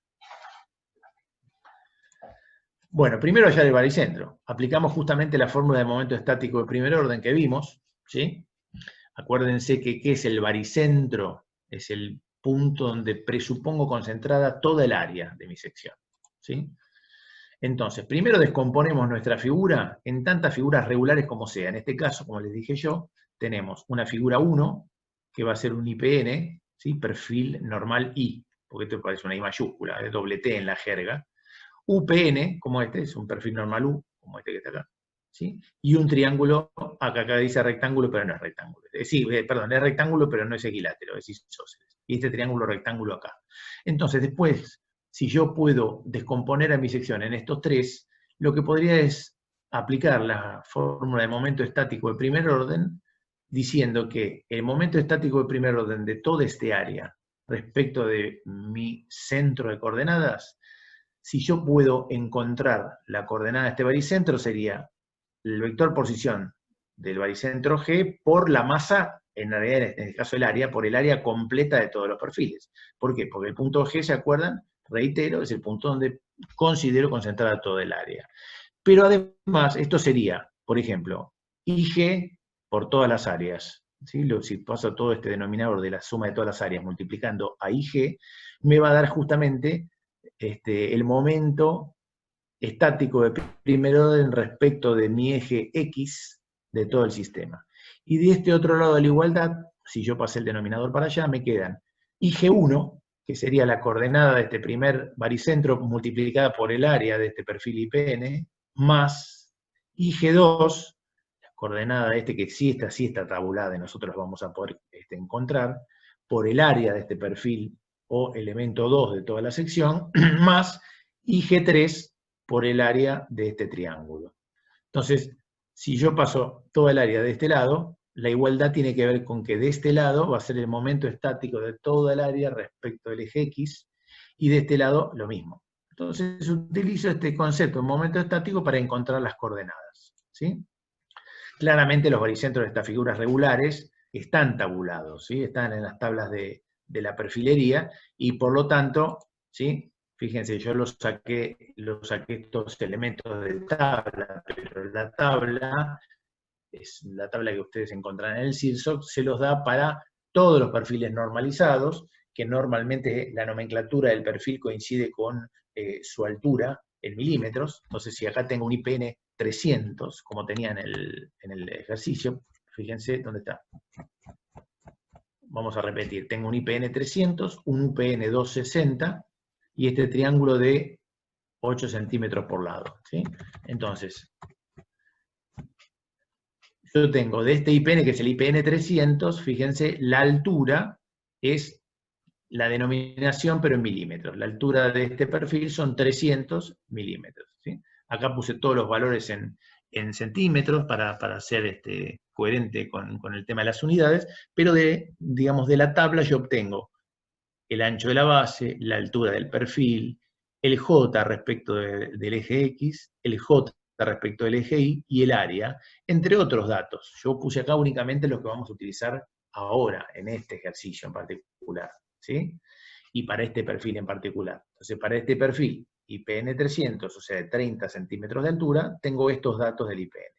Bueno, primero hallar el baricentro. Aplicamos justamente la fórmula de momento estático de primer orden que vimos, ¿sí? Acuérdense que ¿qué es el baricentro? Es el punto donde presupongo concentrada toda el área de mi sección, ¿sí? Entonces, primero descomponemos nuestra figura en tantas figuras regulares como sea. En este caso, como les dije yo, tenemos una figura 1, que va a ser un IPN, ¿sí? Perfil normal I, porque esto parece una I mayúscula, es doble T en la jerga. UPN, como este, es un perfil normal U, como este que está acá, ¿sí? Y un triángulo, acá dice rectángulo, pero no es rectángulo. Sí, perdón, es rectángulo, pero no es equilátero, es isósceles. Y este triángulo rectángulo acá. Entonces, después, si yo puedo descomponer a mi sección en estos tres, lo que podría es aplicar la fórmula de momento estático de primer orden, diciendo que el momento estático de primer orden de toda este área respecto de mi centro de coordenadas, si yo puedo encontrar la coordenada de este baricentro, sería el vector posición del baricentro G por la masa, en realidad en este caso el área, por el área completa de todos los perfiles. ¿Por qué? Porque el punto G, ¿se acuerdan? Reitero, es el punto donde considero concentrada toda el área. Pero además, esto sería, por ejemplo, IG por todas las áreas. ¿Sí? Si paso todo este denominador de la suma de todas las áreas multiplicando a IG, me va a dar justamente el momento estático de primer orden respecto de mi eje X de todo el sistema. Y de este otro lado de la igualdad, si yo pasé el denominador para allá, me quedan IG1, que sería la coordenada de este primer baricentro multiplicada por el área de este perfil IPN, más IG2, la coordenada de este que sí está tabulada y nosotros vamos a poder encontrar, por el área de este perfil o elemento 2 de toda la sección, más IG3 por el área de este triángulo. Entonces, si yo paso toda el área de este lado, la igualdad tiene que ver con que de este lado va a ser el momento estático de toda el área respecto del eje X, y de este lado lo mismo. Entonces utilizo este concepto de momento estático para encontrar las coordenadas, ¿sí? Claramente los baricentros de estas figuras regulares están tabulados, ¿sí? Están en las tablas de la perfilería, y por lo tanto, ¿sí? Fíjense, yo saqué estos elementos de tabla, pero la tabla es la tabla que ustedes encontrarán en el CIRSOC, se los da para todos los perfiles normalizados, que normalmente la nomenclatura del perfil coincide con su altura en milímetros. Entonces, si acá tengo un IPN 300, como tenía en el ejercicio, fíjense dónde está. Vamos a repetir, tengo un IPN 300, un UPN 260, y este triángulo de 8 centímetros por lado, ¿sí? Entonces, yo tengo de este IPN, que es el IPN 300, fíjense, la altura es la denominación, pero en milímetros. La altura de este perfil son 300 milímetros. ¿Sí? Acá puse todos los valores en centímetros para ser coherente con el tema de las unidades, pero digamos, de la tabla yo obtengo el ancho de la base, la altura del perfil, el J respecto del eje X, el J respecto del eje Y y el área, entre otros datos. Yo puse acá únicamente los que vamos a utilizar ahora, en este ejercicio en particular, ¿sí? Y para este perfil en particular. Entonces, para este perfil IPN 300, o sea, de 30 centímetros de altura, tengo estos datos del IPN.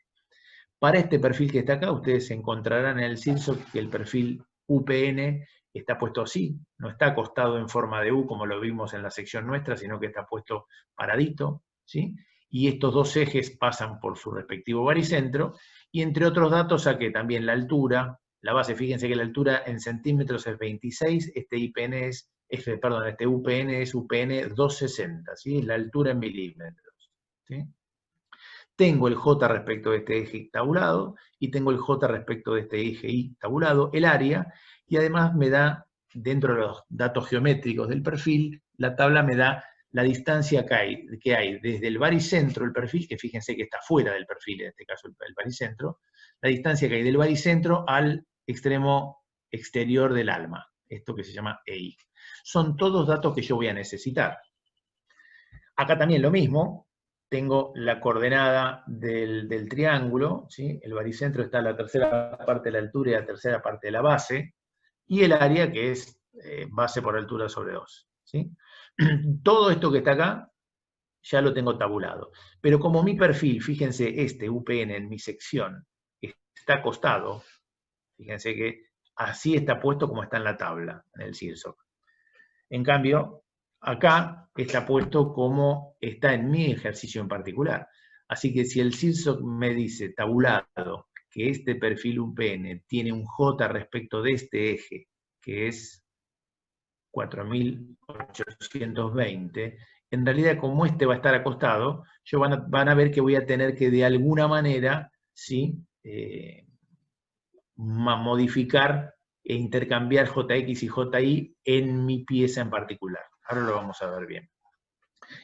Para este perfil que está acá, ustedes encontrarán en el CIRSOC que el perfil UPN está puesto así, no está acostado en forma de U como lo vimos en la sección nuestra, sino que está puesto paradito, ¿sí? Y estos dos ejes pasan por su respectivo baricentro, y entre otros datos saqué también la altura, la base, fíjense que la altura en centímetros es 26, este UPN es UPN 260, ¿sí? Es la altura en milímetros, ¿sí? Tengo el J respecto de este eje tabulado, y tengo el J respecto de este eje Y tabulado, el área, y además me da, dentro de los datos geométricos del perfil, la tabla me da la distancia que hay desde el baricentro del perfil, que fíjense que está fuera del perfil, en este caso el baricentro, la distancia que hay del baricentro al extremo exterior del alma, esto que se llama EI. Son todos datos que yo voy a necesitar. Acá también lo mismo, tengo la coordenada del triángulo, ¿sí? El baricentro está a la tercera parte de la altura y la tercera parte de la base, y el área que es base por altura sobre 2. ¿Sí? Todo esto que está acá ya lo tengo tabulado. Pero como mi perfil, fíjense, este UPN en mi sección está acostado, fíjense que así está puesto como está en la tabla, en el CIRSOC. En cambio, acá está puesto como está en mi ejercicio en particular. Así que si el CIRSOC me dice tabulado que este perfil UPN tiene un J respecto de este eje, que es 4820, en realidad como este va a estar acostado, van a ver que voy a tener que de alguna manera, ¿sí? Modificar e intercambiar JX y JY en mi pieza en particular. Ahora lo vamos a ver bien.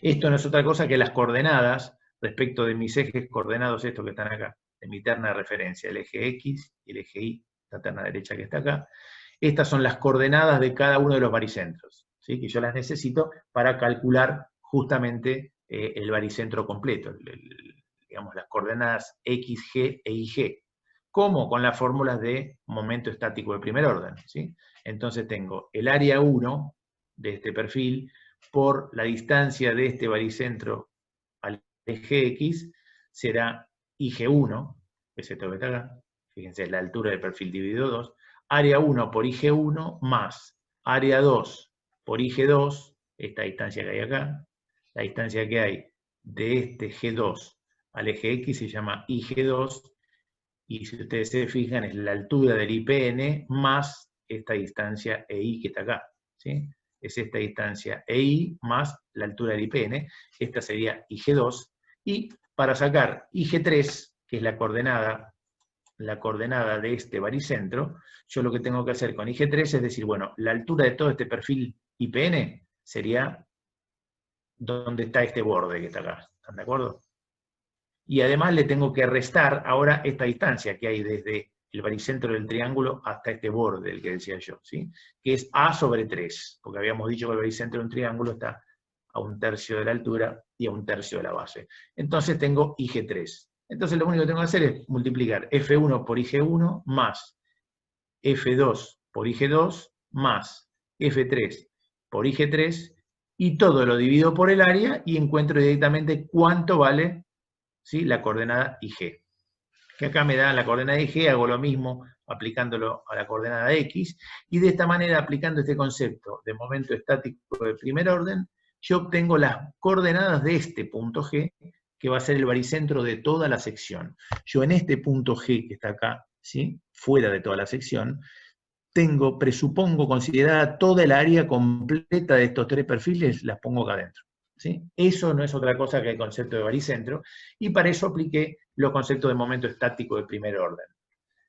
Esto no es otra cosa que las coordenadas respecto de mis ejes coordenados, estos que están acá, de mi terna de referencia, el eje X y el eje Y, la terna derecha que está acá. Estas son las coordenadas de cada uno de los baricentros, ¿sí? Que yo las necesito para calcular justamente el baricentro completo, digamos las coordenadas X, G e YG. ¿Cómo? Con las fórmulas de momento estático de primer orden, ¿sí? Entonces tengo el área 1 de este perfil por la distancia de este baricentro al eje X será IG1, que es esto que está acá, fíjense, la altura del perfil dividido 2, área 1 por IG1 más área 2 por IG2, esta distancia que hay acá, la distancia que hay de este G2 al eje X se llama IG2, y si ustedes se fijan es la altura del IPN más esta distancia EI que está acá, ¿sí? Es esta distancia EI más la altura del IPN, esta sería IG2, y para sacar IG3, que es la coordenada de este baricentro, yo lo que tengo que hacer con IG3 es decir, bueno, la altura de todo este perfil IPN sería donde está este borde que está acá, ¿están de acuerdo? Y además le tengo que restar ahora esta distancia que hay desde el baricentro del triángulo hasta este borde, el que decía yo, ¿sí? Que es A sobre 3, porque habíamos dicho que el baricentro de un triángulo está a 1/3 de la altura y a 1/3 de la base. Entonces tengo IG3. Entonces lo único que tengo que hacer es multiplicar F1 por IG1 más F2 por IG2 más F3 por IG3, y todo lo divido por el área y encuentro directamente cuánto vale, ¿sí? La coordenada IG. Que acá me da la coordenada IG, hago lo mismo aplicándolo a la coordenada X, y de esta manera, aplicando este concepto de momento estático de primer orden, yo obtengo las coordenadas de este punto G, que va a ser el baricentro de toda la sección. Yo en este punto G que está acá, ¿sí? Fuera de toda la sección, presupongo considerada toda el área completa de estos tres perfiles, las pongo acá adentro. ¿Sí? Eso no es otra cosa que el concepto de baricentro, y para eso apliqué los conceptos de momento estático de primer orden.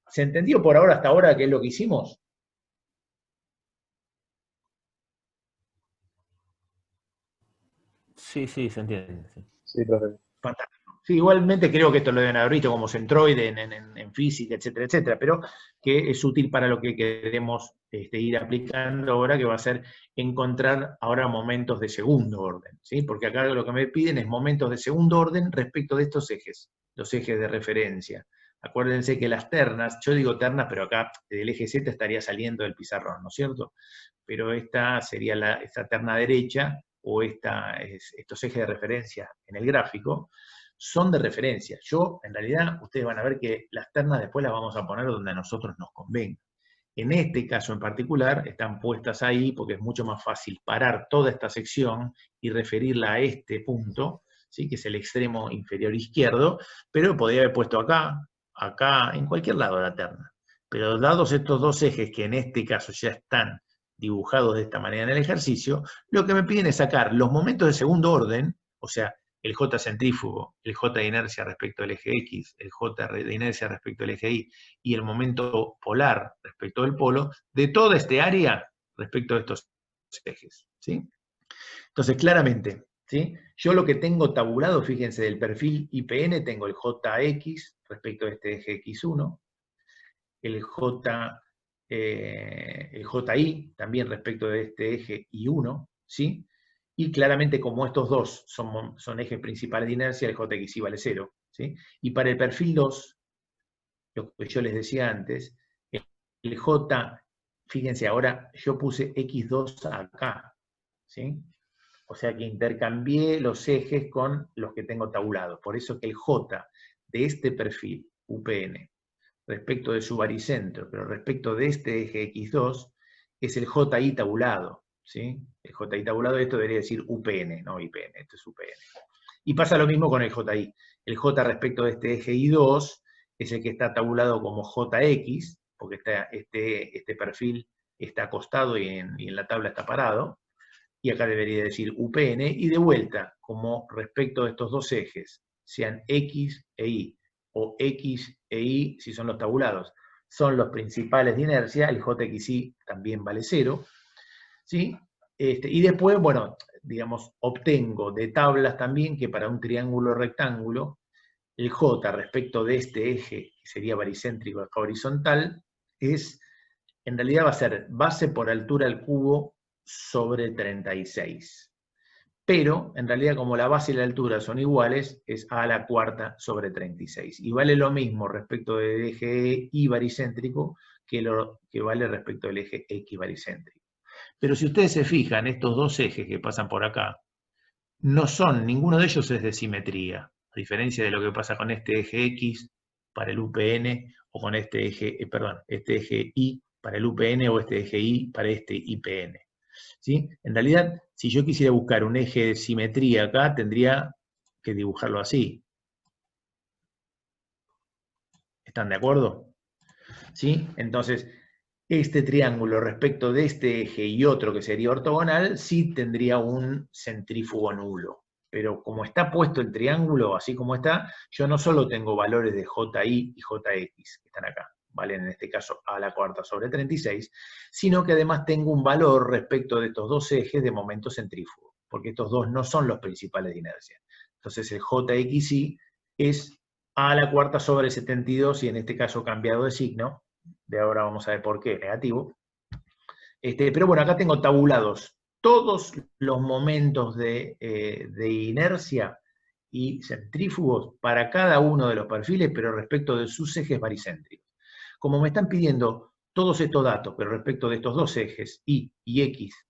¿Se entendió por ahora, hasta ahora, qué es lo que hicimos? Sí, sí, se entiende. Sí. Sí, profe. Fantástico. Sí, igualmente creo que esto lo deben haber visto como centroide en física, etcétera, etcétera, pero que es útil para lo que queremos ir aplicando ahora, que va a ser encontrar ahora momentos de segundo orden, ¿sí? Porque acá lo que me piden es momentos de segundo orden respecto de estos ejes, los ejes de referencia. Acuérdense que las ternas, yo digo ternas, pero acá el eje Z estaría saliendo del pizarrón, ¿no es cierto? Pero esta sería esta terna derecha, o estos ejes de referencia en el gráfico, son de referencia. Yo, en realidad, ustedes van a ver que las ternas después las vamos a poner donde a nosotros nos convenga. En este caso en particular, están puestas ahí porque es mucho más fácil parar toda esta sección y referirla a este punto, ¿sí? Que es el extremo inferior izquierdo, pero podría haber puesto acá, acá, en cualquier lado de la terna. Pero dados estos dos ejes que en este caso ya están dibujados de esta manera en el ejercicio, lo que me piden es sacar los momentos de segundo orden, o sea, el J centrífugo, el J de inercia respecto del eje X, el J de inercia respecto del eje Y, y el momento polar respecto del polo, de toda este área respecto de estos ejes, ¿sí? Entonces, claramente, ¿sí? Yo lo que tengo tabulado, fíjense, del perfil IPN, tengo el JX respecto de este eje X1, el JI también respecto de este eje I1, ¿sí? Y claramente como estos dos son ejes principales de inercia, el JXI vale 0, ¿sí? Y para el perfil 2, lo que yo les decía antes, el J, fíjense, ahora yo puse X2 acá, ¿sí? O sea que intercambié los ejes con los que tengo tabulados. Por eso que el J de este perfil, UPN, respecto de su baricentro, pero respecto de este eje X2, es el JI tabulado, ¿sí? El JI tabulado, esto debería decir UPN, no IPN, esto es UPN. Y pasa lo mismo con el JI. El J respecto de este eje I2 es el que está tabulado como JX, porque este perfil está acostado y en la tabla está parado, y acá debería decir UPN, y de vuelta, como respecto de estos dos ejes, sean X e Y, o X e Y, si son los tabulados, son los principales de inercia, el JXY también vale 0, ¿sí? Y después, bueno, digamos, obtengo de tablas también que para un triángulo rectángulo, el J respecto de este eje, que sería baricéntrico acá horizontal, en realidad va a ser base por altura al cubo sobre 36. Pero, en realidad, como la base y la altura son iguales, es a la cuarta sobre 36. Y vale lo mismo respecto del eje Y baricéntrico que lo que vale respecto del eje X baricéntrico. Pero si ustedes se fijan, estos dos ejes que pasan por acá, ninguno de ellos es de simetría, a diferencia de lo que pasa con este eje X para el UPN, o con este eje Y para el UPN, o este eje Y para este IPN. ¿Sí? En realidad, si yo quisiera buscar un eje de simetría acá, tendría que dibujarlo así. ¿Están de acuerdo? ¿Sí? Entonces, este triángulo respecto de este eje y otro que sería ortogonal, sí tendría un centrífugo nulo. Pero como está puesto el triángulo, así como está, yo no solo tengo valores de JI y JX, que están acá, valen en este caso a la cuarta sobre 36, sino que además tengo un valor respecto de estos dos ejes de momento centrífugo, porque estos dos no son los principales de inercia. Entonces el JXY es a la cuarta sobre 72, y en este caso cambiado de signo, de ahora vamos a ver por qué, negativo. Pero bueno, acá tengo tabulados todos los momentos de inercia y centrífugos para cada uno de los perfiles, pero respecto de sus ejes baricéntricos. Como me están pidiendo todos estos datos, pero respecto de estos dos ejes, Y y X,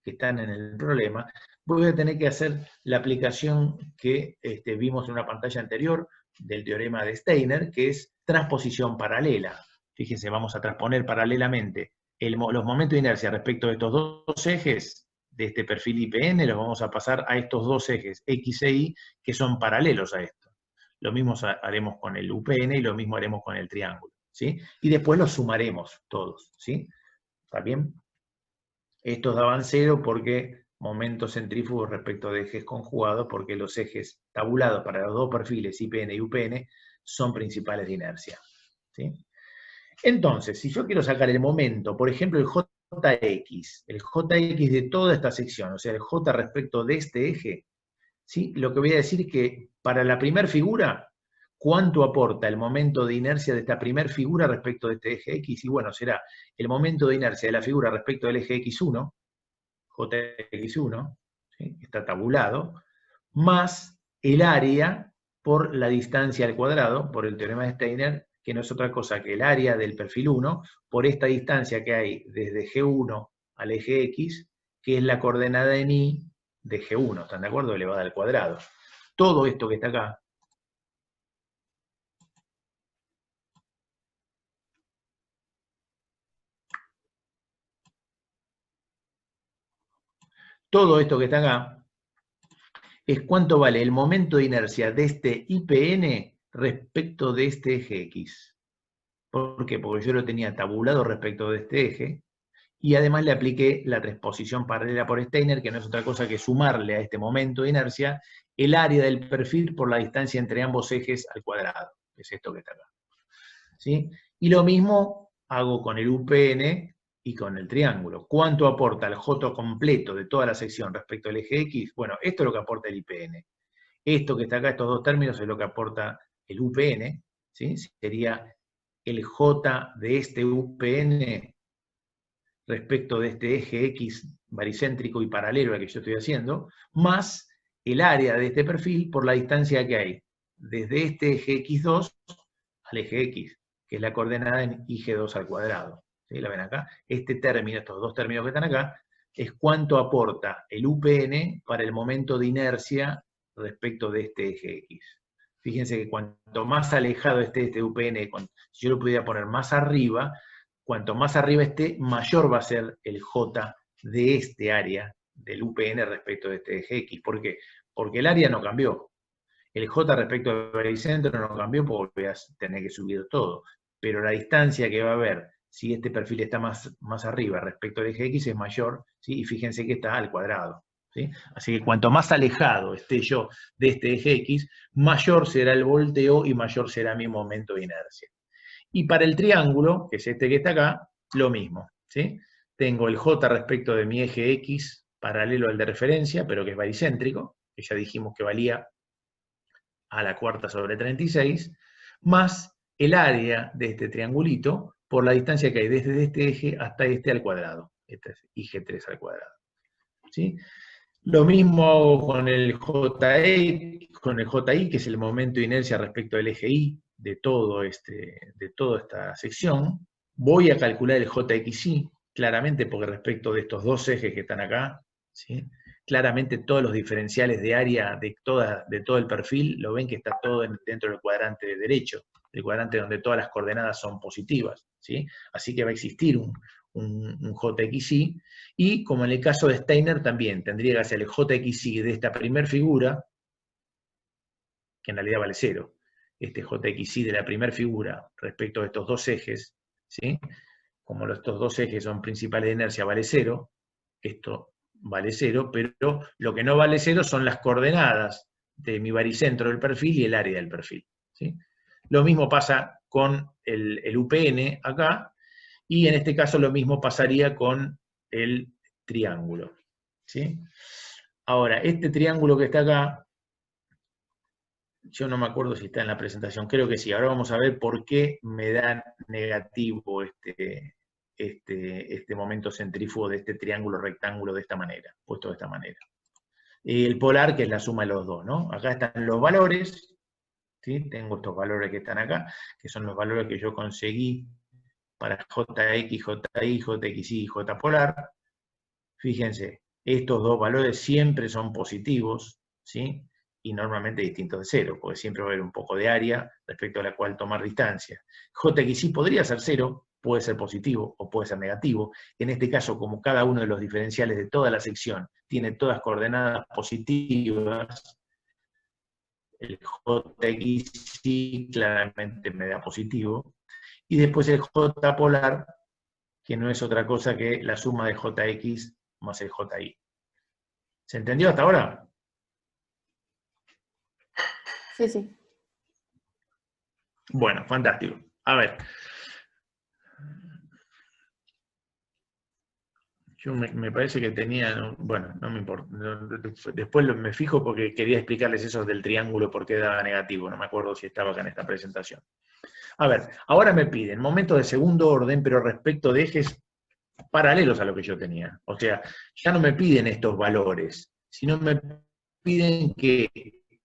que están en el problema, voy a tener que hacer la aplicación que vimos en una pantalla anterior del teorema de Steiner, que es transposición paralela. Fíjense, vamos a transponer paralelamente los momentos de inercia respecto de estos dos ejes de este perfil IPN, los vamos a pasar a estos dos ejes, X e Y, que son paralelos a esto. Lo mismo haremos con el UPN y lo mismo haremos con el triángulo, ¿sí? Y después los sumaremos todos, ¿sí? ¿Está bien? Estos daban 0 porque momentos centrífugos respecto de ejes conjugados, porque los ejes tabulados para los dos perfiles, IPN y UPN, son principales de inercia, ¿sí? Entonces, si yo quiero sacar el momento, por ejemplo, el JX, el JX de toda esta sección, o sea, el J respecto de este eje, ¿sí? Lo que voy a decir es que para la primera figura, ¿cuánto aporta el momento de inercia de esta primera figura respecto de este eje X? Y bueno, será el momento de inercia de la figura respecto del eje X1, JX1, ¿sí? Está tabulado, más el área por la distancia al cuadrado, por el teorema de Steiner, que no es otra cosa que el área del perfil 1 por esta distancia que hay desde G1 al eje X, que es la coordenada en Y de G1, ¿están de acuerdo? Elevada al cuadrado. Todo esto que está acá, todo esto que está acá, es cuánto vale el momento de inercia de este IPN respecto de este eje X. ¿Por qué? Porque yo lo tenía tabulado respecto de este eje, y además le apliqué la transposición paralela por Steiner, que no es otra cosa que sumarle a este momento de inercia el área del perfil por la distancia entre ambos ejes al cuadrado, que es esto que está acá. ¿Sí? Y lo mismo hago con el UPN y con el triángulo. ¿Cuánto aporta el J completo de toda la sección respecto al eje X? Bueno, esto es lo que aporta el IPN. Esto que está acá, estos dos términos, es lo que aporta el UPN, ¿sí? Sería el J de este UPN respecto de este eje X baricéntrico y paralelo al que yo estoy haciendo, más el área de este perfil por la distancia que hay desde este eje X2 al eje X, que es la coordenada en IG2 al cuadrado. ¿Sí? ¿La ven acá? Este término, estos dos términos que están acá, es cuánto aporta el UPN para el momento de inercia respecto de este eje X. Fíjense que cuanto más alejado esté este UPN, si yo lo pudiera poner más arriba, cuanto más arriba esté, mayor va a ser el J de este área del UPN respecto de este eje X. ¿Por qué? Porque el área no cambió. El J respecto al baricentro no cambió porque voy a tener que subir todo. Pero la distancia que va a haber, si este perfil está más arriba respecto al eje X, es mayor, ¿sí? Y fíjense que está al cuadrado. ¿Sí? Así que cuanto más alejado esté yo de este eje X, mayor será el volteo y mayor será mi momento de inercia. Y para el triángulo, que es este que está acá, lo mismo. ¿Sí? Tengo el J respecto de mi eje X paralelo al de referencia, pero que es baricéntrico, que ya dijimos que valía a la cuarta sobre 36, más el área de este triangulito por la distancia que hay desde este eje hasta este al cuadrado. Este es IG3 al cuadrado. ¿Sí? Lo mismo con el JI, que es el momento de inercia respecto al eje Y de toda esta sección. Voy a calcular el JXY, claramente, porque respecto de estos dos ejes que están acá, ¿sí? Claramente todos los diferenciales de área de todo el perfil, lo ven que está todo dentro del cuadrante de derecho, el cuadrante donde todas las coordenadas son positivas, ¿sí? Así que va a existir un JXY, y como en el caso de Steiner también tendría que hacer el JXY de esta primera figura, que en realidad vale 0, este JXY de la primera figura respecto de estos dos ejes, ¿sí? Como estos dos ejes son principales de inercia, vale 0, esto vale 0, pero lo que no vale 0 son las coordenadas de mi baricentro del perfil y el área del perfil. ¿Sí? Lo mismo pasa con el UPN acá, y en este caso lo mismo pasaría con el triángulo. ¿Sí? Ahora, este triángulo que está acá, yo no me acuerdo si está en la presentación, creo que sí. Ahora vamos a ver por qué me da negativo este momento centrífugo de este triángulo rectángulo de esta manera, puesto de esta manera. Y el polar, que es la suma de los dos, ¿no? Acá están los valores, ¿sí? Tengo estos valores que están acá, que son los valores que yo conseguí para JX, JI, JXY y J polar. Fíjense, estos dos valores siempre son positivos, ¿sí? Y normalmente distintos de 0, porque siempre va a haber un poco de área respecto a la cual tomar distancia. JXY podría ser 0, puede ser positivo o puede ser negativo. En este caso, como cada uno de los diferenciales de toda la sección tiene todas coordenadas positivas, el JXY claramente me da positivo. Y después el J polar, que no es otra cosa que la suma de JX más el JI. ¿Se entendió hasta ahora? Sí, sí. Bueno, fantástico. A ver. Yo me parece que tenía, bueno, no me importa, después me fijo porque quería explicarles eso del triángulo por qué daba negativo, no me acuerdo si estaba acá en esta presentación. A ver, ahora me piden momentos de segundo orden, pero respecto de ejes paralelos a lo que yo tenía. O sea, ya no me piden estos valores, sino me piden que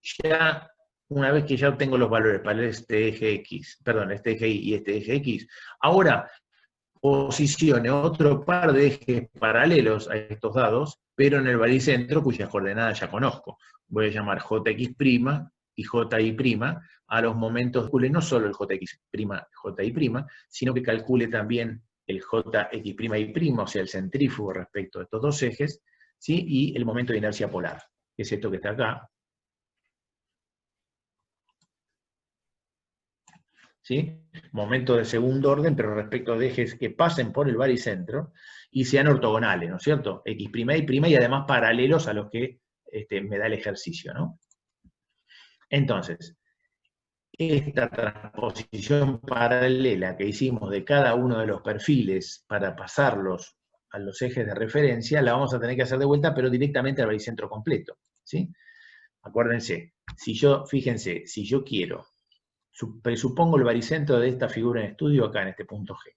ya, una vez que ya obtengo los valores para este eje X, perdón, este eje Y y este eje X, ahora posicione otro par de ejes paralelos a estos dados, pero en el baricentro cuyas coordenadas ya conozco. Voy a llamar JX' y JY' a los momentos, calcule no solo el JX', JY', sino que calcule también el JX'Y', o sea, el centrífugo respecto a estos dos ejes, ¿sí? Y el momento de inercia polar, que es esto que está acá, ¿sí? Momento de segundo orden, pero respecto de ejes que pasen por el baricentro y sean ortogonales, ¿no es cierto? X', Y', y además paralelos a los que me da el ejercicio, ¿no? Entonces, esta transposición paralela que hicimos de cada uno de los perfiles para pasarlos a los ejes de referencia, la vamos a tener que hacer de vuelta, pero directamente al baricentro completo, ¿sí? Acuérdense, fíjense, si yo quiero, presupongo el baricentro de esta figura en estudio acá en este punto G,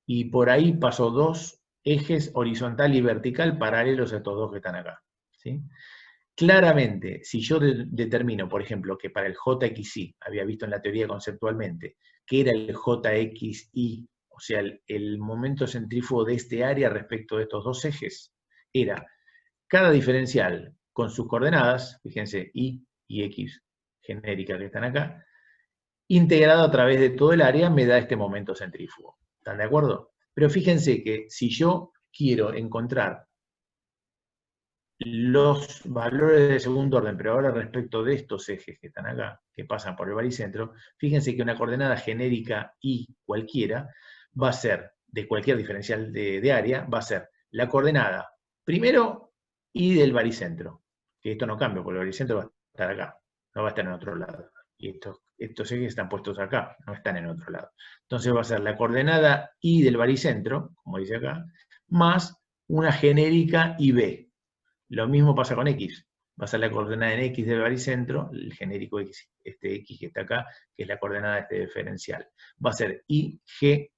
y por ahí paso dos ejes horizontal y vertical paralelos a estos dos que están acá, ¿sí? Claramente, si yo determino, por ejemplo, que para el JXY, había visto en la teoría conceptualmente, que era el JXY, o sea, el momento centrífugo de este área respecto de estos dos ejes, era cada diferencial con sus coordenadas, fíjense, Y y X genéricas que están acá, integrado a través de todo el área, me da este momento centrífugo. ¿Están de acuerdo? Pero fíjense que si yo quiero encontrar los valores de segundo orden, pero ahora respecto de estos ejes que están acá, que pasan por el baricentro, fíjense que una coordenada genérica Y cualquiera va a ser, de cualquier diferencial de área, va a ser la coordenada, primero, Y del baricentro, que esto no cambia, porque el baricentro va a estar acá, no va a estar en otro lado. Y estos ejes están puestos acá, no están en otro lado. Entonces va a ser la coordenada Y del baricentro, como dice acá, más una genérica IB. Lo mismo pasa con X. Va a ser la coordenada en X del baricentro, el genérico X, este X que está acá, que es la coordenada de este diferencial. Va a ser XG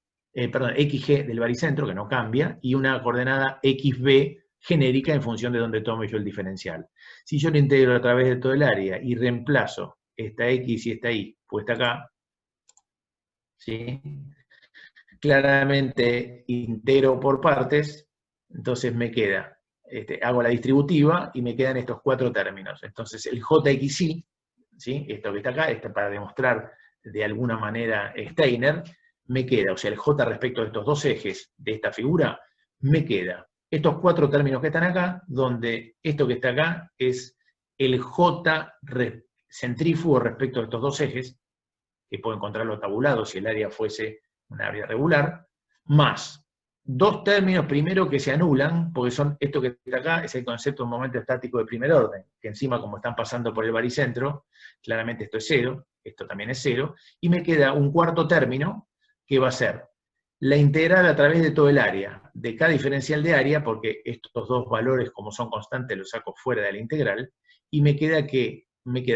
del baricentro, que no cambia, y una coordenada XB genérica en función de donde tome yo el diferencial. Si yo lo integro a través de todo el área y reemplazo esta X y esta Y puesta acá, ¿sí? Claramente integro por partes, entonces me queda hago la distributiva y me quedan estos cuatro términos. Entonces el JXY, ¿sí? Esto que está acá, para demostrar de alguna manera Steiner, me queda, o sea, el J respecto de estos dos ejes de esta figura, me queda estos cuatro términos que están acá, donde esto que está acá es el J centrífugo respecto de estos dos ejes, que puedo encontrarlo tabulado si el área fuese un área regular, más dos términos primero que se anulan, porque son esto que está acá, es el concepto de un momento estático de primer orden, que encima como están pasando por el baricentro, claramente esto es cero, esto también es cero, y me queda un cuarto término, que va a ser la integral a través de todo el área, de cada diferencial de área, porque estos dos valores como son constantes los saco fuera de la integral, y me queda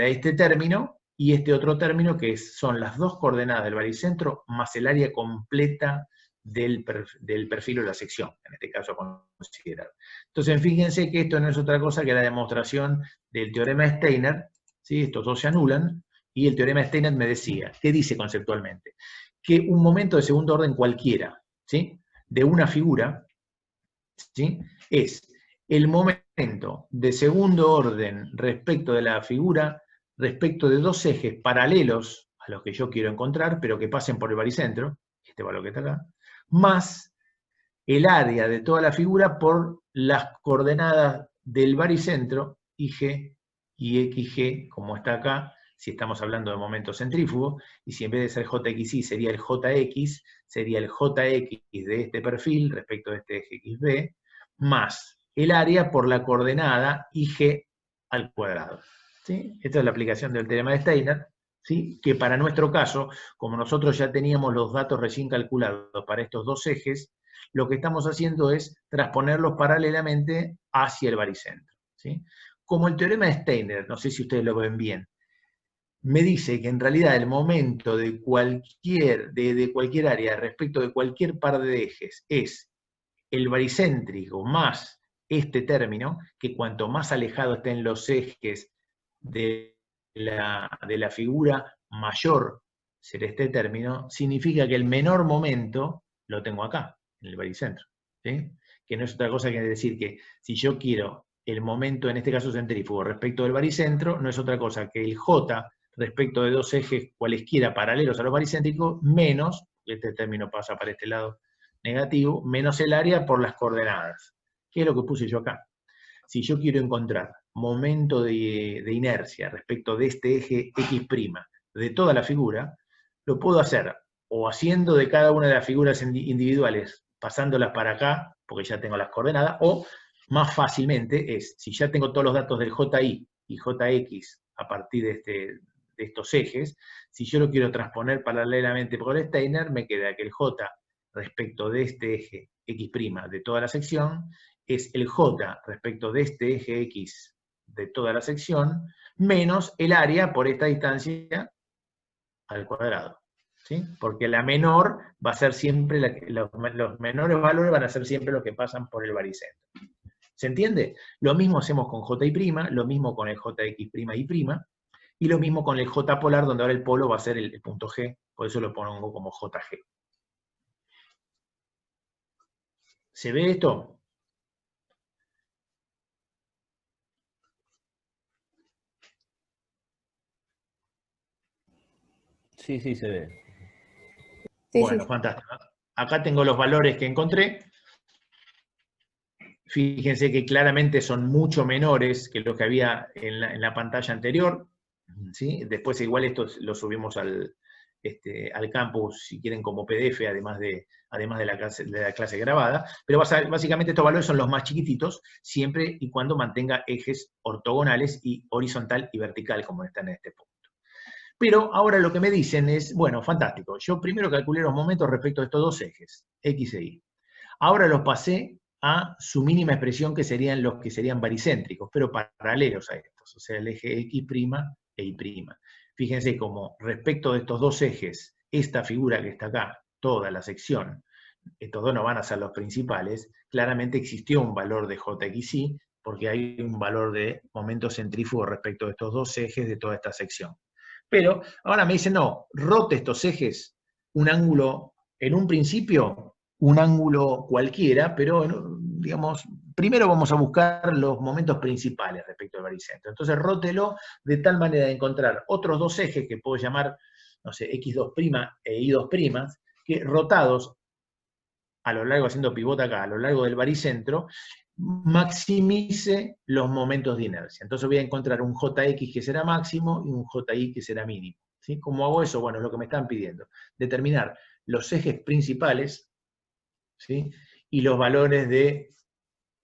este término, y este otro término que son las dos coordenadas del baricentro más el área completa del perfil o la sección, en este caso a considerar. Entonces, fíjense que esto no es otra cosa que la demostración del teorema de Steiner, ¿sí? Estos dos se anulan, y el teorema de Steiner me decía, ¿qué dice conceptualmente? Que un momento de segundo orden cualquiera, ¿sí? De una figura, ¿sí? Es el momento de segundo orden respecto de la figura, respecto de dos ejes paralelos a los que yo quiero encontrar, pero que pasen por el baricentro, este valor que está acá, más el área de toda la figura por las coordenadas del baricentro, IG y XG, como está acá, si estamos hablando de momento centrífugo, y si en vez de ser JXY sería el JX, sería el JX de este perfil respecto de este eje XB, más el área por la coordenada IG al cuadrado. ¿Sí? Esta es la aplicación del teorema de Steiner, ¿sí? Que para nuestro caso, como nosotros ya teníamos los datos recién calculados para estos dos ejes, lo que estamos haciendo es transponerlos paralelamente hacia el baricentro, ¿sí? Como el teorema de Steiner, no sé si ustedes lo ven bien, me dice que en realidad el momento de cualquier área respecto de cualquier par de ejes es el baricéntrico más este término, que cuanto más alejado estén los ejes de la figura, mayor será este término, significa que el menor momento lo tengo acá, en el baricentro, ¿sí? Que no es otra cosa que decir que si yo quiero el momento, en este caso centrífugo, respecto del baricentro, no es otra cosa que el J respecto de dos ejes cualesquiera paralelos a los baricéntricos, menos, este término pasa para este lado negativo, menos el área por las coordenadas, que es lo que puse yo acá. Si yo quiero encontrar momento de inercia respecto de este eje X' de toda la figura, lo puedo hacer o haciendo de cada una de las figuras individuales, pasándolas para acá, porque ya tengo las coordenadas, o más fácilmente es, si ya tengo todos los datos del JI y JX a partir de estos ejes, si yo lo quiero transponer paralelamente por el Steiner, me queda que el J respecto de este eje X' de toda la sección es el J respecto de este eje X de toda la sección, menos el área por esta distancia al cuadrado, ¿sí? Porque la menor va a ser siempre, los menores valores van a ser siempre los que pasan por el baricentro. ¿Se entiende? Lo mismo hacemos con JI', lo mismo con el JX'Y', y lo mismo con el J polar, donde ahora el polo va a ser el punto G, por eso lo pongo como JG. ¿Se ve esto? Sí, sí, se ve. Sí, Bueno, sí. fantástico. Acá tengo los valores que encontré. Fíjense que claramente son mucho menores que los que había en la pantalla anterior, ¿sí? Después igual esto lo subimos al campus, si quieren, como PDF, además de la clase grabada, pero básicamente estos valores son los más chiquititos, siempre y cuando mantenga ejes ortogonales y horizontal y vertical, como están en este punto. Pero ahora lo que me dicen es, bueno, fantástico, yo primero calculé los momentos respecto a estos dos ejes, X e Y. Ahora los pasé a su mínima expresión, que serían los que serían baricéntricos, pero paralelos a estos, o sea, el eje X' e Y'. Fíjense cómo respecto de estos dos ejes, esta figura que está acá, toda la sección, estos dos no van a ser los principales, claramente existió un valor de JXY, porque hay un valor de momento centrífugo respecto de estos dos ejes de toda esta sección. Pero ahora me dicen, no, rote estos ejes un ángulo, en un principio, un ángulo cualquiera, pero digamos, primero vamos a buscar los momentos principales respecto al baricentro. Entonces, rótelo de tal manera de encontrar otros dos ejes que puedo llamar, no sé, X2' e Y2', que rotados a lo largo, haciendo pivote acá, a lo largo del baricentro, maximice los momentos de inercia. Entonces voy a encontrar un JX que será máximo y un JY que será mínimo. ¿Sí? ¿Cómo hago eso? Bueno, es lo que me están pidiendo. Determinar los ejes principales, ¿sí? Y los valores de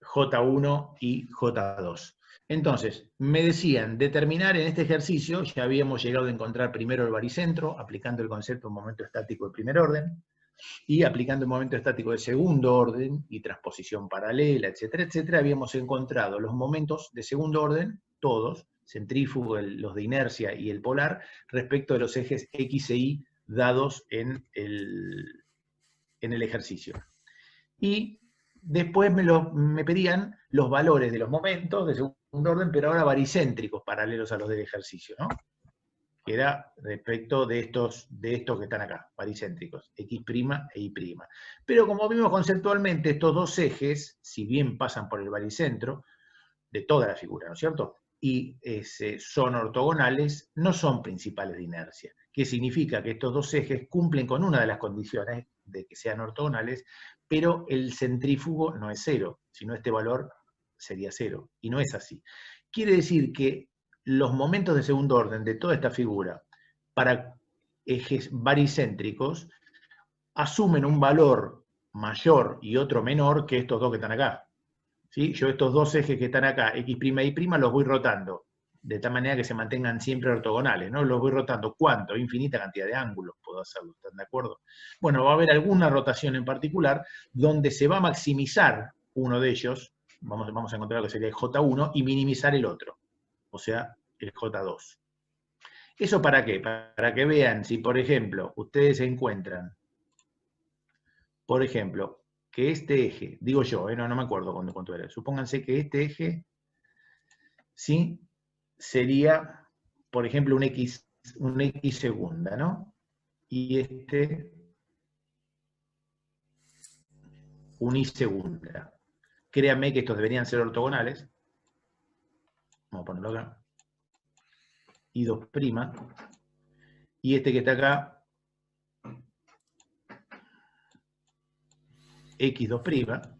J1 y J2. Entonces, me decían, determinar en este ejercicio, ya habíamos llegado a encontrar primero el baricentro, aplicando el concepto de momento estático de primer orden, y aplicando el momento estático de segundo orden y transposición paralela, etcétera, etcétera, habíamos encontrado los momentos de segundo orden, todos, centrífugo, los de inercia y el polar, respecto de los ejes X e Y dados en el ejercicio. Y después me pedían los valores de los momentos de segundo orden, pero ahora baricéntricos, paralelos a los del ejercicio, ¿no? Que era respecto de estos que están acá, baricéntricos, X' e Y'. Pero como vimos conceptualmente, estos dos ejes, si bien pasan por el baricentro de toda la figura, ¿no es cierto?, y son ortogonales, no son principales de inercia. ¿Qué significa? Que estos dos ejes cumplen con una de las condiciones de que sean ortogonales, pero el centrífugo no es cero, sino este valor sería cero, y no es así. Quiere decir que los momentos de segundo orden de toda esta figura para ejes baricéntricos asumen un valor mayor y otro menor que estos dos que están acá. ¿Sí? Yo estos dos ejes que están acá, X' y Y', los voy rotando de tal manera que se mantengan siempre ortogonales, ¿no? Los voy rotando. ¿Cuánto? Infinita cantidad de ángulos puedo hacerlo, ¿están de acuerdo? Bueno, va a haber alguna rotación en particular donde se va a maximizar uno de ellos, vamos a encontrar lo que sería el J1, y minimizar el otro, o sea, el J2. ¿Eso para qué? Para que vean si, por ejemplo, ustedes encuentran, por ejemplo, que este eje, digo yo, no me acuerdo cuánto era, supónganse que este eje, ¿sí? Sería, por ejemplo, un X segunda, ¿no? Y este, un Y segunda. Créanme que estos deberían ser ortogonales. Vamos a ponerlo acá. Y2'. Y este que está acá, X2'.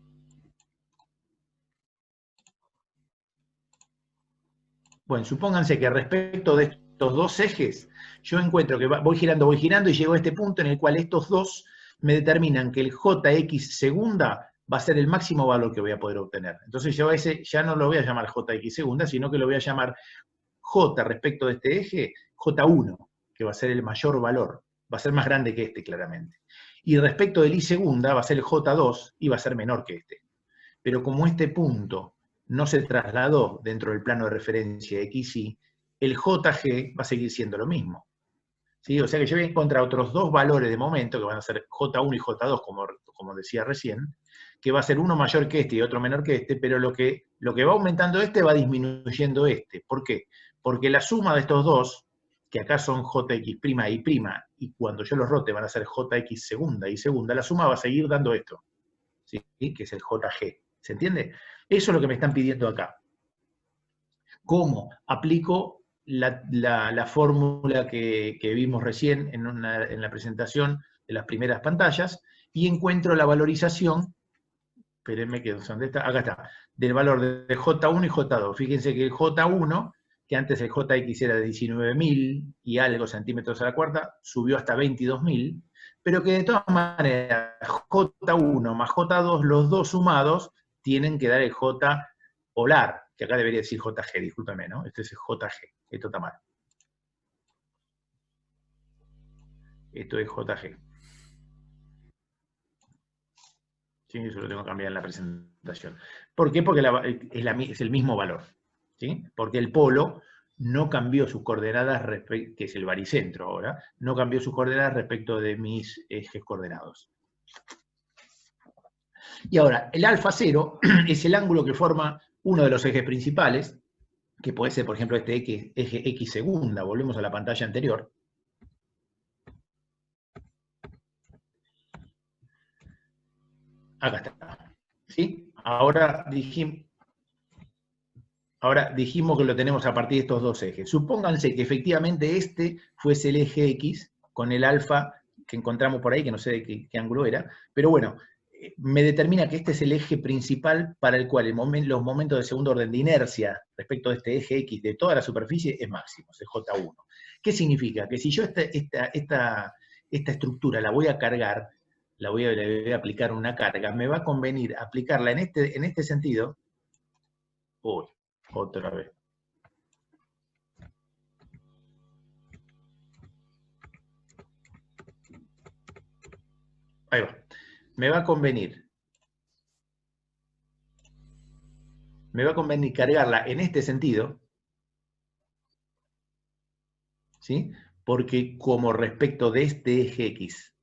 Bueno, supónganse que respecto de estos dos ejes, yo encuentro que voy girando y llego a este punto en el cual estos dos me determinan que el Jx segunda va a ser el máximo valor que voy a poder obtener. Entonces yo a ese ya no lo voy a llamar Jx segunda, sino que lo voy a llamar J respecto de este eje, J1, que va a ser el mayor valor. Va a ser más grande que este, claramente. Y respecto del Y segunda va a ser el J2 y va a ser menor que este. Pero como este punto no se trasladó dentro del plano de referencia XY, el JG va a seguir siendo lo mismo. ¿Sí? O sea que yo voy a encontrar otros dos valores de momento, que van a ser J1 y J2, como decía recién, que va a ser uno mayor que este y otro menor que este, pero lo que va aumentando este va disminuyendo este. ¿Por qué? Porque la suma de estos dos, que acá son Jx' y cuando yo los rote van a ser Jx segunda y segunda, la suma va a seguir dando esto, ¿sí? Que es el Jg. ¿Se entiende? Eso es lo que me están pidiendo acá. ¿Cómo aplico la fórmula que vimos recién en la presentación de las primeras pantallas y encuentro la valorización, espérenme que ¿dónde está? Acá está, del valor de J1 y J2. Fíjense que el J1, que antes el Jx era de 19.000 y algo centímetros a la cuarta, subió hasta 22.000, pero que de todas maneras J1 más J2, los dos sumados, tienen que dar el J polar, que acá debería decir JG, discúlpeme, ¿no? Este es el JG, esto está mal. Esto es JG. ¿Sí? Eso lo tengo que cambiar en la presentación. ¿Por qué? Porque es el mismo valor. ¿Sí? Porque el polo no cambió sus coordenadas, que es el baricentro ahora, no cambió sus coordenadas respecto de mis ejes coordenados. Y ahora, el alfa 0 es el ángulo que forma uno de los ejes principales, que puede ser, por ejemplo, este eje X segunda. Volvemos a la pantalla anterior. Acá está. ¿Sí? Ahora dijimos que lo tenemos a partir de estos dos ejes. Supónganse que efectivamente este fuese el eje X con el alfa que encontramos por ahí, que no sé de qué ángulo era, pero bueno, me determina que este es el eje principal para el cual los momentos de segundo orden de inercia respecto de este eje X de toda la superficie es máximo, es el J1. ¿Qué significa? Que si yo esta estructura la voy a cargar, le voy a aplicar una carga, me va a convenir aplicarla en este sentido. Uy, otra vez. Ahí va. Me va a convenir cargarla en este sentido, ¿sí? Porque como respecto de este eje X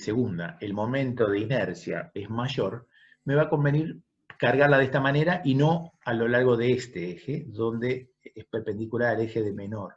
segunda, el momento de inercia es mayor, me va a convenir cargarla de esta manera y no a lo largo de este eje, donde es perpendicular al eje de menor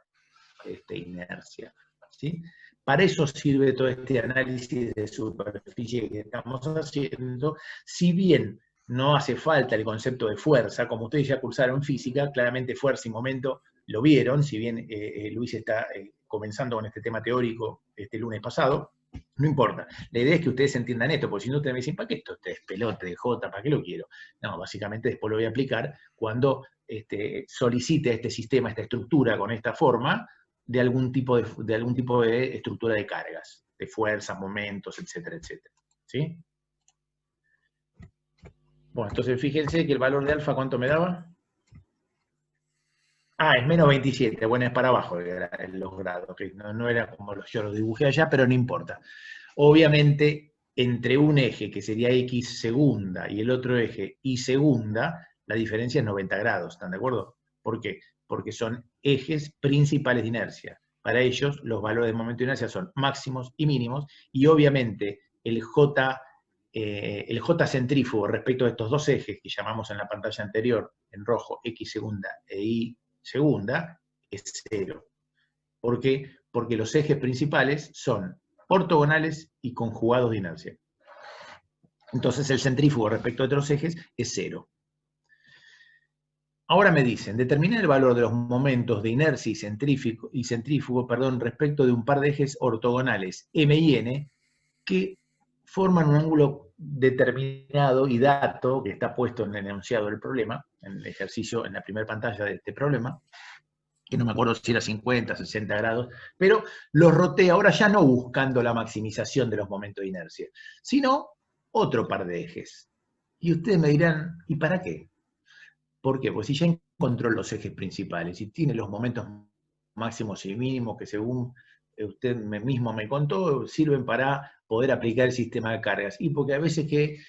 inercia, ¿sí? Para eso sirve todo este análisis de superficie que estamos haciendo, si bien no hace falta el concepto de fuerza, como ustedes ya cursaron física, claramente fuerza y momento lo vieron, si bien Luis está comenzando con este tema teórico este lunes pasado, no importa. La idea es que ustedes entiendan esto, porque si no ustedes me dicen, ¿para qué esto es pelote de J? ¿Para qué lo quiero? No, básicamente después lo voy a aplicar cuando solicite este sistema, esta estructura con esta forma, de algún tipo de estructura de cargas, de fuerzas, momentos, etcétera, etcétera. ¿Sí? Bueno, entonces fíjense que el valor de alfa, ¿cuánto me daba? Ah, es menos 27, bueno, es para abajo los grados, que no era como yo los dibujé allá, pero no importa. Obviamente, entre un eje que sería X segunda y el otro eje Y segunda, la diferencia es 90 grados, ¿están de acuerdo? ¿Por qué? Porque son ejes principales de inercia. Para ellos, los valores de momento de inercia son máximos y mínimos, y obviamente el J centrífugo respecto a estos dos ejes que llamamos en la pantalla anterior, en rojo, X segunda e Y segunda, es 0. ¿Por qué? Porque los ejes principales son ortogonales y conjugados de inercia. Entonces el centrífugo respecto a otros ejes es 0. Ahora me dicen, determinar el valor de los momentos de inercia y centrífugo respecto de un par de ejes ortogonales M y N que forman un ángulo determinado y dato que está puesto en el enunciado del problema, en el ejercicio, en la primera pantalla de este problema, que no me acuerdo si era 50, 60 grados, pero los rotea ahora ya no buscando la maximización de los momentos de inercia, sino otro par de ejes. Y ustedes me dirán, ¿y para qué? ¿Por qué? Pues si ya encontró los ejes principales y tiene los momentos máximos y mínimos que según usted mismo me contó, sirven para poder aplicar el sistema de cargas. Y porque a veces que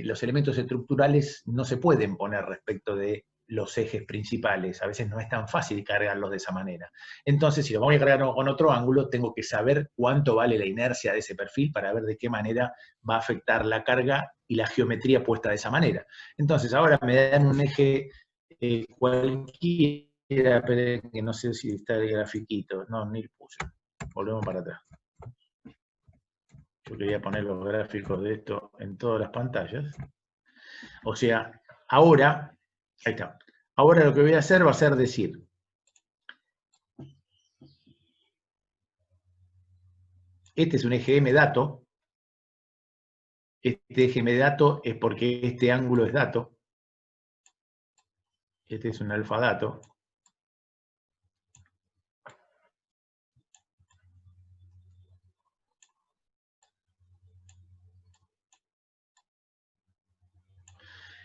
los elementos estructurales no se pueden poner respecto de los ejes principales, a veces no es tan fácil cargarlos de esa manera. Entonces, si lo voy a cargar con otro ángulo, tengo que saber cuánto vale la inercia de ese perfil para ver de qué manera va a afectar la carga y la geometría puesta de esa manera. Entonces, ahora me dan un eje cualquiera, pero que no sé si está el grafiquito, no, ni lo puse. Volvemos para atrás. Yo quería poner los gráficos de esto en todas las pantallas. O sea, ahora, ahí está. Ahora lo que voy a hacer va a ser decir, este es un eje M dato, este eje M dato es porque este ángulo es dato, este es un alfa dato,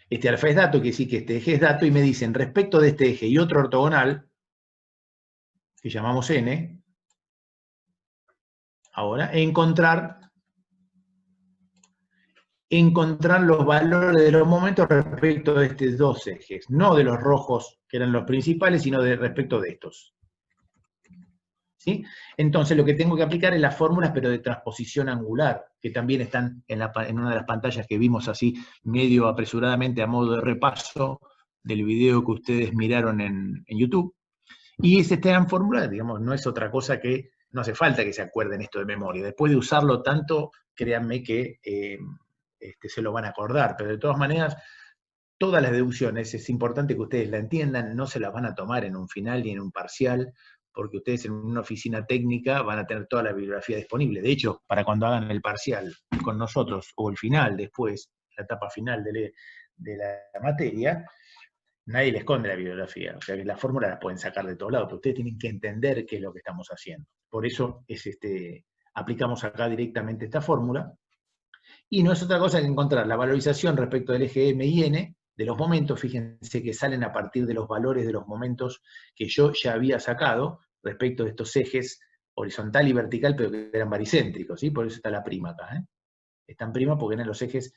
este alfa es dato, que sí que este eje es dato, y me dicen, respecto de este eje y otro ortogonal, que llamamos N, ahora, encontrar los valores de los momentos respecto de estos dos ejes, no de los rojos, que eran los principales, sino respecto de estos. ¿Sí? Entonces lo que tengo que aplicar es las fórmulas, pero de transposición angular, que también están en una de las pantallas que vimos así medio apresuradamente a modo de repaso del video que ustedes miraron en YouTube. Y esta fórmula, digamos, no es otra cosa que, no hace falta que se acuerden esto de memoria. Después de usarlo tanto, créanme que se lo van a acordar, pero de todas maneras, todas las deducciones, es importante que ustedes la entiendan, no se las van a tomar en un final ni en un parcial, porque ustedes en una oficina técnica van a tener toda la bibliografía disponible. De hecho, para cuando hagan el parcial con nosotros, o el final después, la etapa final de la materia, nadie le esconde la bibliografía. O sea que las fórmulas las pueden sacar de todos lados, pero ustedes tienen que entender qué es lo que estamos haciendo. Por eso aplicamos acá directamente esta fórmula, y no es otra cosa que encontrar la valorización respecto del eje M y N de los momentos. Fíjense que salen a partir de los valores de los momentos que yo ya había sacado respecto de estos ejes horizontal y vertical, pero que eran baricéntricos, ¿sí? Por eso está la prima acá, ¿eh? Están prima porque eran los ejes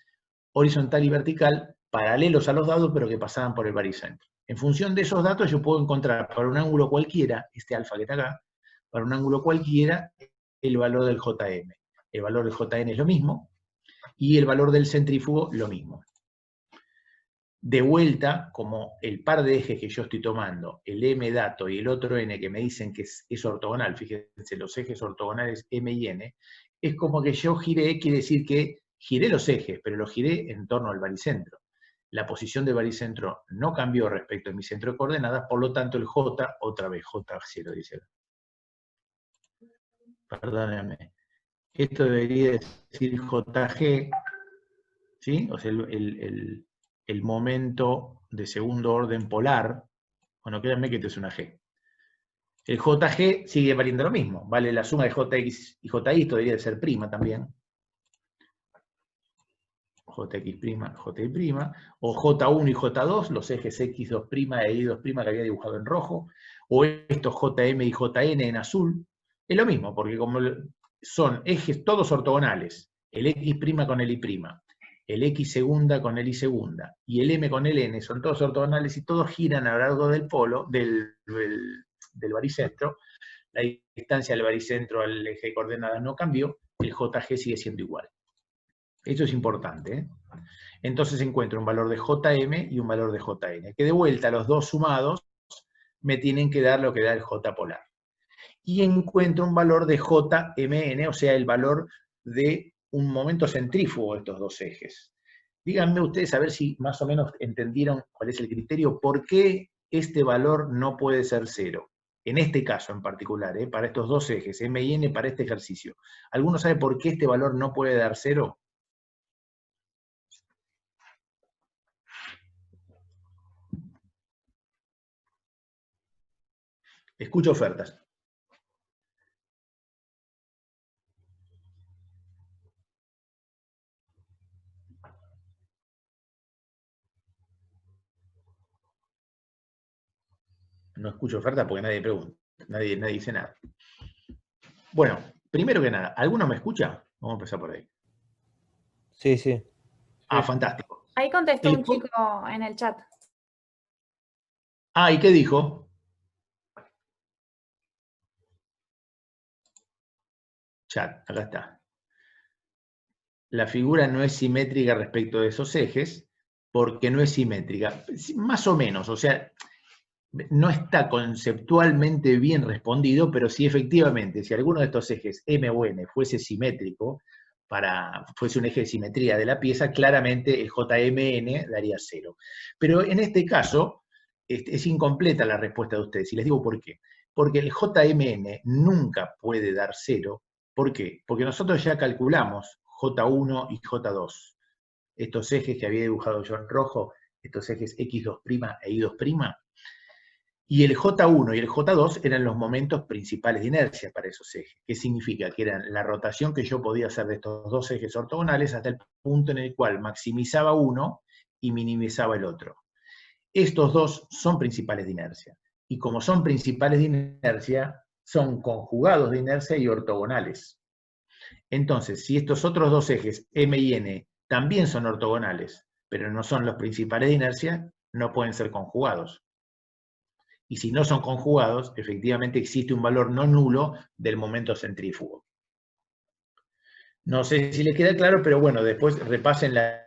horizontal y vertical paralelos a los dados, pero que pasaban por el baricentro. En función de esos datos yo puedo encontrar para un ángulo cualquiera, este alfa que está acá, para un ángulo cualquiera, el valor del JM. El valor del JN es lo mismo, y el valor del centrífugo lo mismo. De vuelta, como el par de ejes que yo estoy tomando, el M dato y el otro N que me dicen que es ortogonal, fíjense, los ejes ortogonales M y N, es como que yo giré, quiere decir que giré los ejes, pero los giré en torno al baricentro. La posición del baricentro no cambió respecto a mi centro de coordenadas, por lo tanto el J, otra vez J0, dice acá. Perdónenme. Esto debería decir JG, ¿sí? O sea, el momento de segundo orden polar, bueno, créanme que esto es una G. El JG sigue valiendo lo mismo, vale la suma de JX y JY, esto debería de ser prima también. JX', JY, o J1 y J2, los ejes X2' e Y2' que había dibujado en rojo, o estos JM y JN en azul. Es lo mismo, porque como son ejes todos ortogonales, el X' con el Y', el X segunda con el Y segunda, y el M con el N, son todos ortogonales y todos giran a lo largo del polo, del baricentro. La distancia del baricentro al eje de coordenadas no cambió, el JG sigue siendo igual. Esto es importante, ¿eh? Entonces encuentro un valor de JM y un valor de JN, que de vuelta los dos sumados me tienen que dar lo que da el J polar. Y encuentro un valor de JMN, o sea, el valor de un momento centrífugo de estos dos ejes. Díganme ustedes a ver si más o menos entendieron cuál es el criterio, por qué este valor no puede ser cero. En este caso en particular, para estos dos ejes, M y N, para este ejercicio. ¿Alguno sabe por qué este valor no puede dar cero? Escucho ofertas. No escucho ofertas porque nadie pregunta, nadie dice nada. Bueno, primero que nada, ¿alguno me escucha? Vamos a empezar por ahí. Sí, sí. Ah, fantástico. Ahí contestó un chico en el chat. Ah, ¿y qué dijo? Chat, acá está. La figura no es simétrica respecto de esos ejes, porque no es simétrica. Más o menos, o sea, no está conceptualmente bien respondido, pero sí efectivamente, si alguno de estos ejes M o N fuese simétrico, fuese un eje de simetría de la pieza, claramente el JMN daría 0. Pero en este caso, es incompleta la respuesta de ustedes, y les digo por qué. Porque el JMN nunca puede dar 0. ¿Por qué? Porque nosotros ya calculamos J1 y J2. Estos ejes que había dibujado yo en rojo, estos ejes X2' e Y2', y el J1 y el J2 eran los momentos principales de inercia para esos ejes. ¿Qué significa? Que eran la rotación que yo podía hacer de estos dos ejes ortogonales hasta el punto en el cual maximizaba uno y minimizaba el otro. Estos dos son principales de inercia. Y como son principales de inercia, son conjugados de inercia y ortogonales. Entonces, si estos otros dos ejes, M y N, también son ortogonales, pero no son los principales de inercia, no pueden ser conjugados. Y si no son conjugados, efectivamente existe un valor no nulo del momento centrífugo. No sé si les queda claro, pero bueno, después repasen la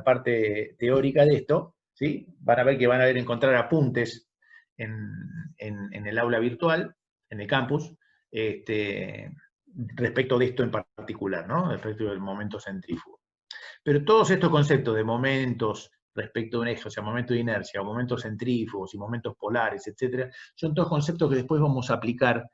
parte teórica de esto, ¿sí? Van a ver que van a encontrar apuntes en el aula virtual, en el campus, respecto de esto en particular, ¿no? Respecto del momento centrífugo. Pero todos estos conceptos de momentos respecto de un eje, o sea, momento de inercia, o momentos centrífugos y momentos polares, etcétera, son todos conceptos que después vamos a aplicar,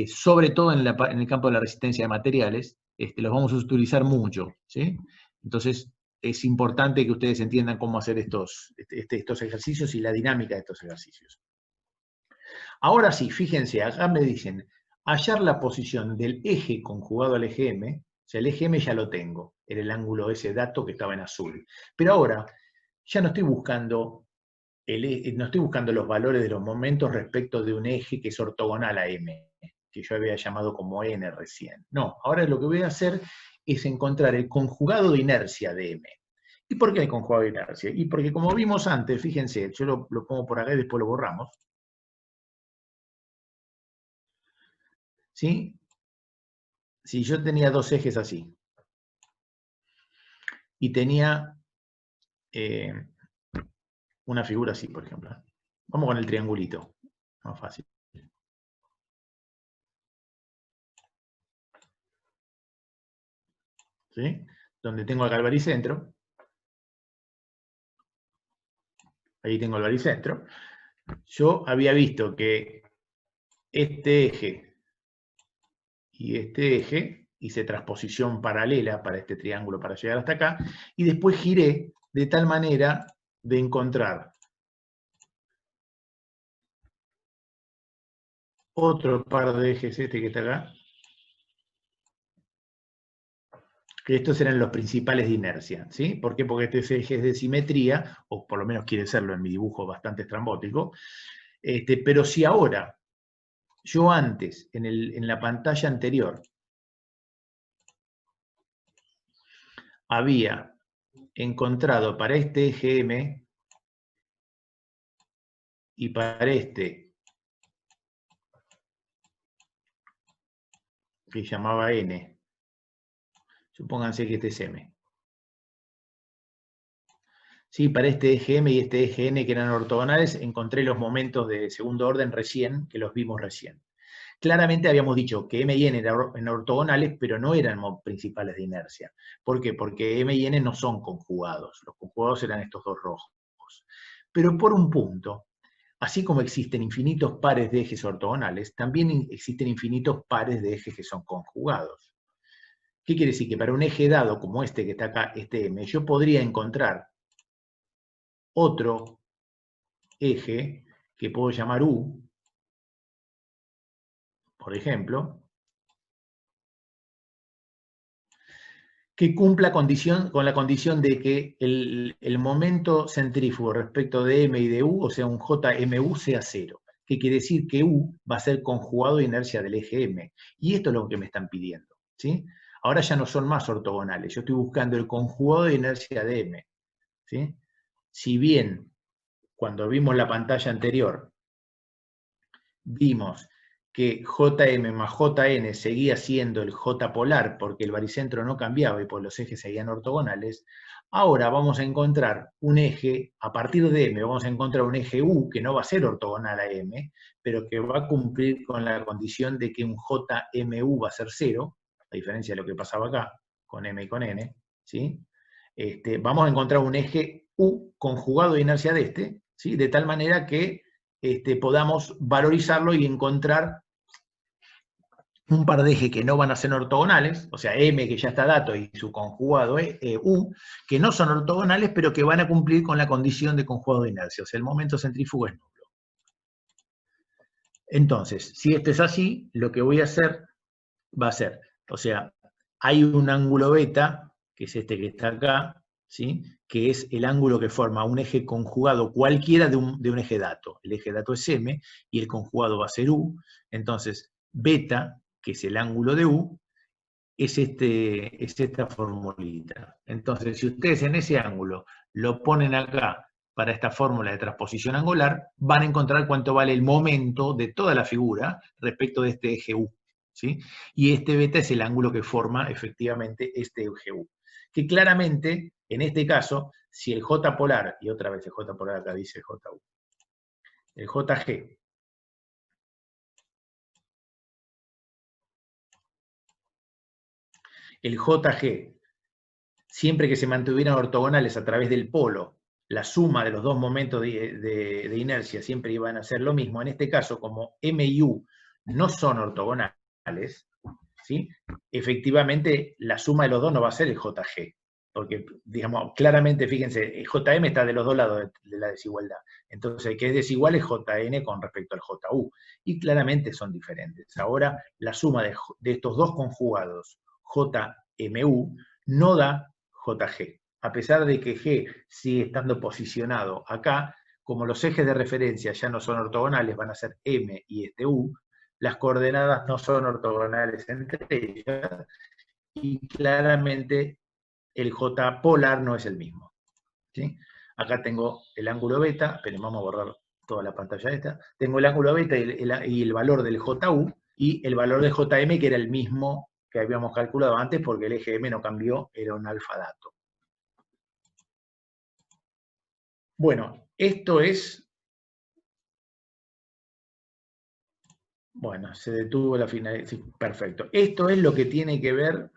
sobre todo en el campo de la resistencia de materiales, los vamos a utilizar mucho, ¿sí? Entonces, es importante que ustedes entiendan cómo hacer estos ejercicios y la dinámica de estos ejercicios. Ahora sí, fíjense, acá me dicen, hallar la posición del eje conjugado al eje M. O sea, el eje M ya lo tengo, en el ángulo ese dato que estaba en azul. Pero ahora, ya no estoy buscando los valores de los momentos respecto de un eje que es ortogonal a M, que yo había llamado como N recién. No, ahora lo que voy a hacer es encontrar el conjugado de inercia de M. ¿Y por qué el conjugado de inercia? Y porque como vimos antes, fíjense, yo lo pongo por acá y después lo borramos. ¿Sí? Si yo tenía dos ejes así, y tenía una figura así, por ejemplo. Vamos con el triangulito, más fácil. ¿Sí? Donde tengo acá el baricentro. Ahí tengo el baricentro. Yo había visto que este eje y este eje, hice transposición paralela para este triángulo para llegar hasta acá, y después giré de tal manera de encontrar otro par de ejes, este que está acá, que estos eran los principales de inercia, ¿sí? ¿Por qué? Porque este eje es de simetría, o por lo menos quiere serlo en mi dibujo bastante estrambótico, pero si ahora, yo antes, en la pantalla anterior, había encontrado para este eje M y para este, que llamaba N, supónganse que este es M. Sí, para este eje M y este eje N que eran ortogonales, encontré los momentos de segundo orden recién, que los vimos recién. Claramente habíamos dicho que M y N eran ortogonales, pero no eran principales de inercia. ¿Por qué? Porque M y N no son conjugados. Los conjugados eran estos dos rojos. Pero por un punto, así como existen infinitos pares de ejes ortogonales, también existen infinitos pares de ejes que son conjugados. ¿Qué quiere decir? Que para un eje dado como este que está acá, este M, yo podría encontrar otro eje que puedo llamar U, por ejemplo, que cumpla con la condición de que el momento centrífugo respecto de M y de U, o sea, un JMU, sea cero. ¿Qué quiere decir? Que U va a ser conjugado de inercia del eje M. Y esto es lo que me están pidiendo, ¿sí? Ahora ya no son más ortogonales. Yo estoy buscando el conjugado de inercia de M, ¿sí? Si bien, cuando vimos la pantalla anterior, vimos que JM más JN seguía siendo el J polar porque el baricentro no cambiaba y pues los ejes seguían ortogonales, ahora vamos a encontrar un eje, a partir de M, vamos a encontrar un eje U que no va a ser ortogonal a M, pero que va a cumplir con la condición de que un JMU va a ser cero, a diferencia de lo que pasaba acá, con M y con N, ¿sí? Vamos a encontrar un eje U conjugado de inercia de este, ¿sí? De tal manera que podamos valorizarlo y encontrar un par de ejes que no van a ser ortogonales, o sea, M que ya está dato y su conjugado U, que no son ortogonales, pero que van a cumplir con la condición de conjugado de inercia, o sea, el momento centrífugo es nulo. Entonces, si esto es así, lo que voy a hacer va a ser, o sea, hay un ángulo beta, que es este que está acá, ¿sí? Que es el ángulo que forma un eje conjugado cualquiera de un eje dato. El eje dato es M y el conjugado va a ser U. Entonces, beta, que es el ángulo de U, es esta formulita. Entonces, si ustedes en ese ángulo lo ponen acá para esta fórmula de transposición angular, van a encontrar cuánto vale el momento de toda la figura respecto de este eje U, ¿sí? Y este beta es el ángulo que forma efectivamente este eje U. Que claramente, en este caso, si el J polar, y otra vez el J polar acá dice JU, el JG, el JG, siempre que se mantuvieran ortogonales a través del polo, la suma de los dos momentos de inercia siempre iban a ser lo mismo. En este caso, como M y U no son ortogonales, ¿sí? Efectivamente la suma de los dos no va a ser el JG, porque, digamos, claramente, fíjense, el JM está de los dos lados de la desigualdad. Entonces, el que es desigual es JN con respecto al JU, y claramente son diferentes. Ahora, la suma de estos dos conjugados, JMU, no da JG. A pesar de que G sigue estando posicionado acá, como los ejes de referencia ya no son ortogonales, van a ser M y este U, las coordenadas no son ortogonales entre ellas, y claramente el J polar no es el mismo, ¿sí? Acá tengo el ángulo beta, pero vamos a borrar toda la pantalla esta. Tengo el ángulo beta y el valor del JU, y el valor del JM, que era el mismo que habíamos calculado antes, porque el eje M no cambió, era un alfa dato. Bueno, esto es... Bueno, se detuvo la finalización. Sí, perfecto. Esto es lo que tiene que ver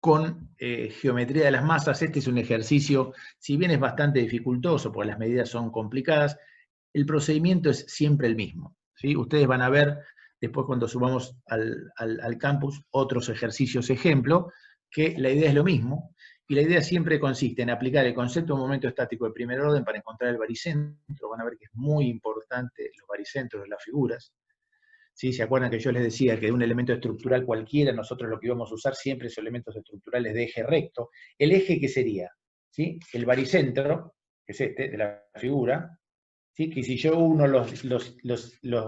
con geometría de las masas. Este es un ejercicio, si bien es bastante dificultoso porque las medidas son complicadas, el procedimiento es siempre el mismo, ¿sí? Ustedes van a ver después cuando subamos al campus otros ejercicios ejemplo, que la idea es lo mismo, y la idea siempre consiste en aplicar el concepto de momento estático de primer orden para encontrar el baricentro. Van a ver que es muy importante los baricentros de las figuras. ¿sí? ¿Se acuerdan que yo les decía que de un elemento estructural cualquiera, nosotros lo que íbamos a usar siempre son elementos estructurales de eje recto? ¿El eje qué sería? ¿Sí? El baricentro, que es este, de la figura, ¿sí? Que si yo uno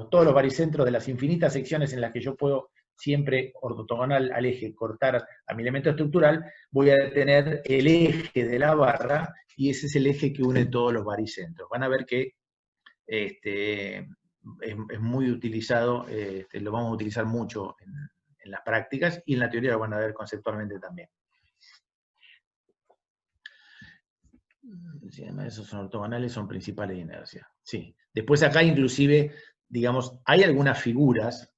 todos los baricentros de las infinitas secciones en las que yo puedo siempre ortogonal al eje cortar a mi elemento estructural, voy a tener el eje de la barra, y ese es el eje que une todos los baricentros. Van a ver que es muy utilizado, lo vamos a utilizar mucho en las prácticas, y en la teoría lo van a ver conceptualmente también. Esos son ortogonales, son principales de inercia. Sí. Después acá inclusive, digamos, hay algunas figuras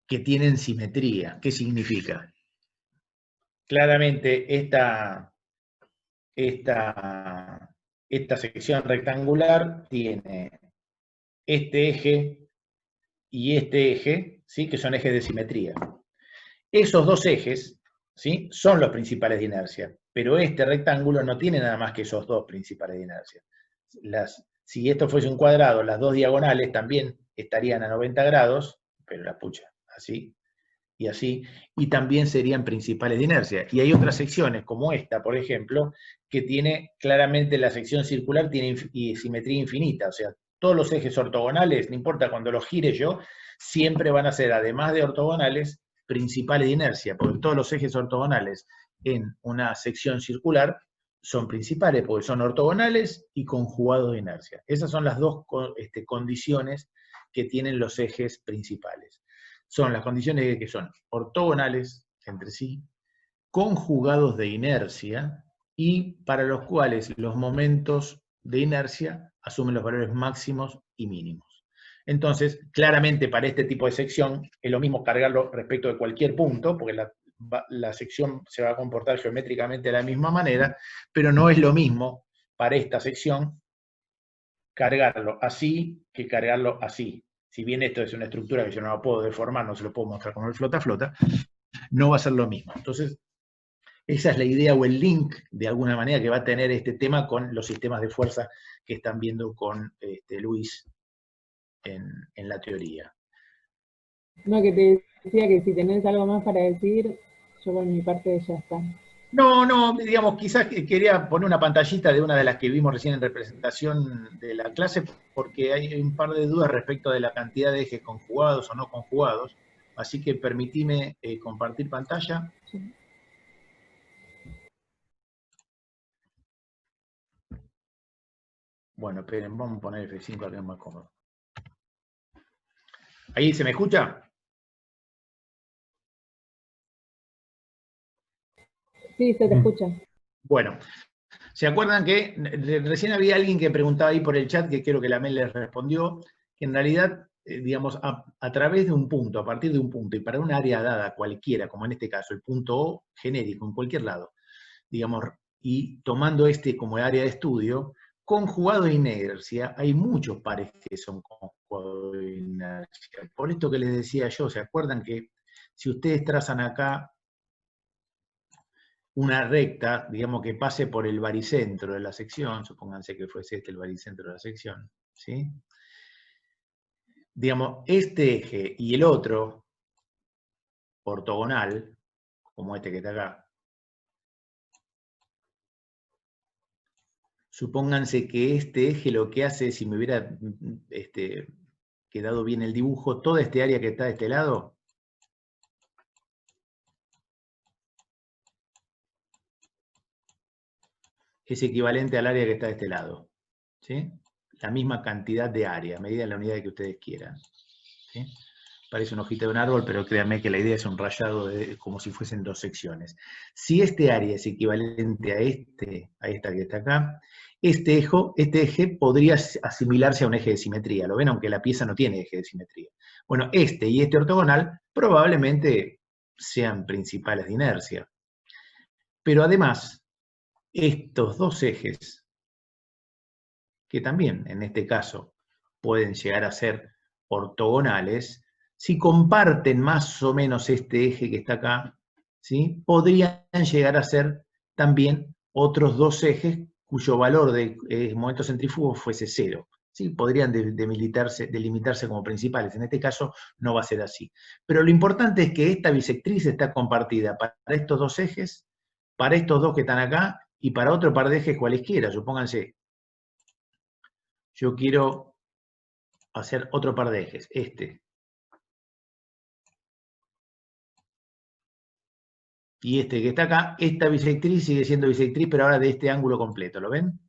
que tienen simetría. ¿Qué significa? Claramente esta sección rectangular tiene este eje y este eje, ¿sí? Que son ejes de simetría. Esos dos ejes, ¿sí? Son los principales de inercia, pero este rectángulo no tiene nada más que esos dos principales de inercia. Si esto fuese un cuadrado, las dos diagonales también estarían a 90 grados, pero la pucha, así y así, y también serían principales de inercia. Y hay otras secciones, como esta, por ejemplo, que tiene claramente la sección circular, tiene simetría infinita, o sea, todos los ejes ortogonales, no importa cuando los gire yo, siempre van a ser, además de ortogonales, principales de inercia, porque todos los ejes ortogonales en una sección circular son principales, porque son ortogonales y conjugados de inercia. Esas son las dos condiciones que tienen los ejes principales. Son las condiciones que son ortogonales entre sí, conjugados de inercia, y para los cuales los momentos de inercia asumen los valores máximos y mínimos. Entonces, claramente para este tipo de sección es lo mismo cargarlo respecto de cualquier punto, porque la sección se va a comportar geométricamente de la misma manera, pero no es lo mismo para esta sección cargarlo así que cargarlo así. Si bien esto es una estructura que yo no la puedo deformar, no se lo puedo mostrar como el flota-flota, no va a ser lo mismo. Entonces, esa es la idea o el link, de alguna manera, que va a tener este tema con los sistemas de fuerza que están viendo con Luis en la teoría. No, que te decía que si tenés algo más para decir, yo por mi parte ya está. No, digamos, quizás quería poner una pantallita de una de las que vimos recién en representación de la clase, porque hay un par de dudas respecto de la cantidad de ejes conjugados o no conjugados, así que permitime compartir pantalla. Sí. Bueno, esperen, vamos a poner F5 acá, es más cómodo. ¿Ahí se me escucha? Sí, se te escucha. Bueno, ¿se acuerdan que recién había alguien que preguntaba ahí por el chat, que creo que la Mel les respondió, que en realidad, digamos, a través de un punto, a partir de un punto, y para un área dada cualquiera, como en este caso, el punto O genérico, en cualquier lado, digamos, y tomando este como área de estudio, conjugado de inercia, hay muchos pares que son conjugados de inercia. Por esto que les decía yo, ¿se acuerdan que si ustedes trazan acá una recta, digamos, que pase por el baricentro de la sección, supónganse que fuese este el baricentro de la sección, ¿sí? Digamos, este eje y el otro, ortogonal, como este que está acá, supónganse que este eje lo que hace, si me hubiera quedado bien el dibujo, toda este área que está de este lado, es equivalente al área que está de este lado, ¿sí? La misma cantidad de área, medida en la unidad que ustedes quieran, ¿sí? Parece una hojita de un árbol, pero créanme que la idea es un rayado como si fuesen dos secciones. Si este área es equivalente a esta que está acá, este eje podría asimilarse a un eje de simetría. ¿Lo ven? Aunque la pieza no tiene eje de simetría. Bueno, este y este ortogonal probablemente sean principales de inercia. Pero además, estos dos ejes, que también en este caso pueden llegar a ser ortogonales, si comparten más o menos este eje que está acá, ¿sí? Podrían llegar a ser también otros dos ejes cuyo valor de momento centrífugo fuese cero. ¿sí? Podrían delimitarse como principales. En este caso no va a ser así. Pero lo importante es que esta bisectriz está compartida para estos dos ejes, para estos dos que están acá, y para otro par de ejes cualesquiera. Supónganse, yo quiero hacer otro par de ejes, este. Y este que está acá, esta bisectriz sigue siendo bisectriz, pero ahora de este ángulo completo, ¿lo ven?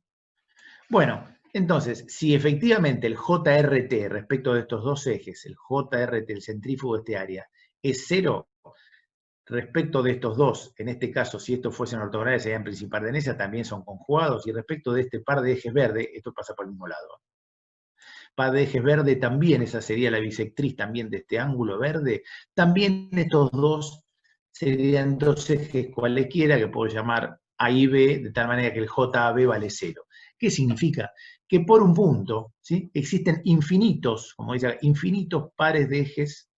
Bueno, entonces, si efectivamente el JRT respecto de estos dos ejes, el JRT, el centrífugo de este área, es 0, respecto de estos dos, en este caso, si estos fuesen ortogonales, serían principal de inercia, también son conjugados, y respecto de este par de ejes verde, esto pasa por el mismo lado. Par de ejes verde también, esa sería la bisectriz también de este ángulo verde, también estos dos serían dos ejes cualesquiera que puedo llamar A y B, de tal manera que el JAB vale 0. ¿Qué significa? Que por un punto, ¿sí? Existen infinitos, como dice, infinitos pares de ejes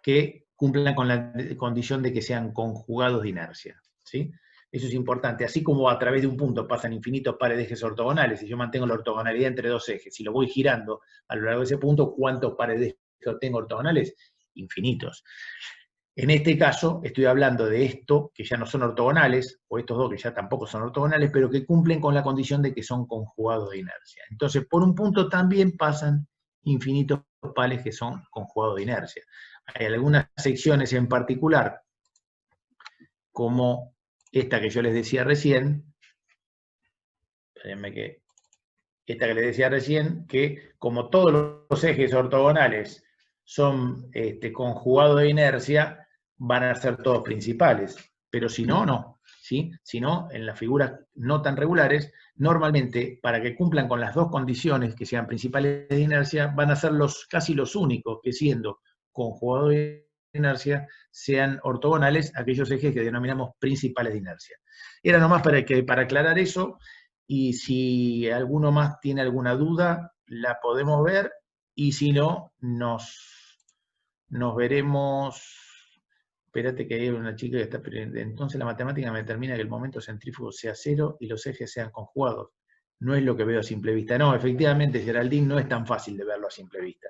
que cumplan con la condición de que sean conjugados de inercia, ¿sí? Eso es importante. Así como a través de un punto pasan infinitos pares de ejes ortogonales, y yo mantengo la ortogonalidad entre dos ejes, y lo voy girando a lo largo de ese punto, ¿cuántos pares de ejes tengo ortogonales? Infinitos. En este caso, estoy hablando de esto, que ya no son ortogonales, o estos dos que ya tampoco son ortogonales, pero que cumplen con la condición de que son conjugados de inercia. Entonces, por un punto también pasan infinitos pares que son conjugados de inercia. Hay algunas secciones en particular, como esta que yo les decía recién, espérenme que esta que les decía recién, que como todos los ejes ortogonales son conjugados de inercia, van a ser todos principales, pero si no, no. ¿Sí? Si no, en las figuras no tan regulares, normalmente, para que cumplan con las dos condiciones que sean principales de inercia, van a ser casi los únicos que, siendo conjugados de inercia, sean ortogonales a aquellos ejes que denominamos principales de inercia. Era nomás para aclarar eso, y si alguno más tiene alguna duda, la podemos ver, y si no, nos veremos. Espérate que hay una chica que está... Entonces la matemática me determina que el momento centrífugo sea 0 y los ejes sean conjugados. No es lo que veo a simple vista. No, efectivamente, Geraldine, no es tan fácil de verlo a simple vista.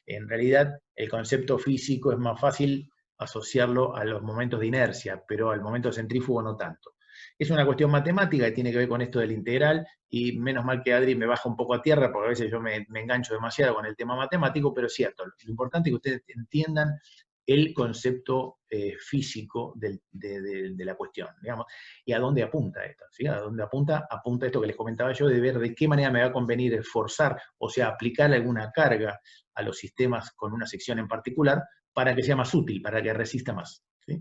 En realidad, el concepto físico es más fácil asociarlo a los momentos de inercia, pero al momento centrífugo no tanto. Es una cuestión matemática que tiene que ver con esto del integral, y menos mal que Adri me baja un poco a tierra, porque a veces yo me engancho demasiado con el tema matemático, pero es cierto, lo importante es que ustedes entiendan el concepto físico de la cuestión, digamos, y a dónde apunta esto, ¿sí? A dónde apunta esto que les comentaba yo, de ver de qué manera me va a convenir forzar, o sea, aplicar alguna carga a los sistemas con una sección en particular, para que sea más útil, para que resista más, ¿sí?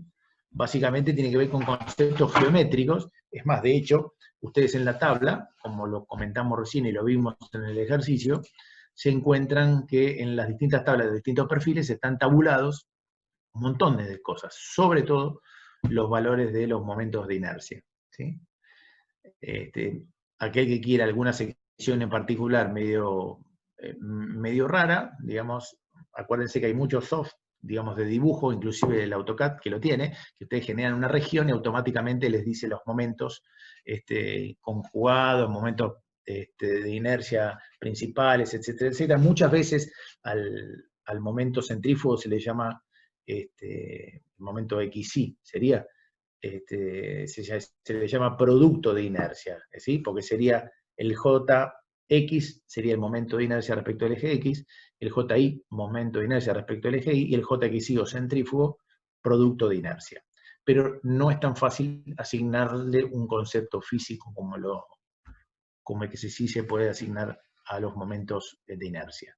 Básicamente tiene que ver con conceptos geométricos. Es más, de hecho, ustedes en la tabla, como lo comentamos recién y lo vimos en el ejercicio, se encuentran que en las distintas tablas de distintos perfiles están tabulados un montón de cosas, sobre todo los valores de los momentos de inercia, ¿sí? Aquel que quiera alguna sección en particular medio rara, digamos, acuérdense que hay muchos soft, digamos, de dibujo, inclusive el AutoCAD que lo tiene, que ustedes generan una región y automáticamente les dice los momentos conjugados, momentos de inercia principales, etcétera, etcétera. Muchas veces al momento centrífugo se le llama el momento XY, sería, se le llama producto de inercia, ¿sí? Porque sería el JX, sería el momento de inercia respecto al eje X, el JY, momento de inercia respecto al eje Y, y el JXY o centrífugo, producto de inercia. Pero no es tan fácil asignarle un concepto físico como el que sí se puede asignar a los momentos de inercia.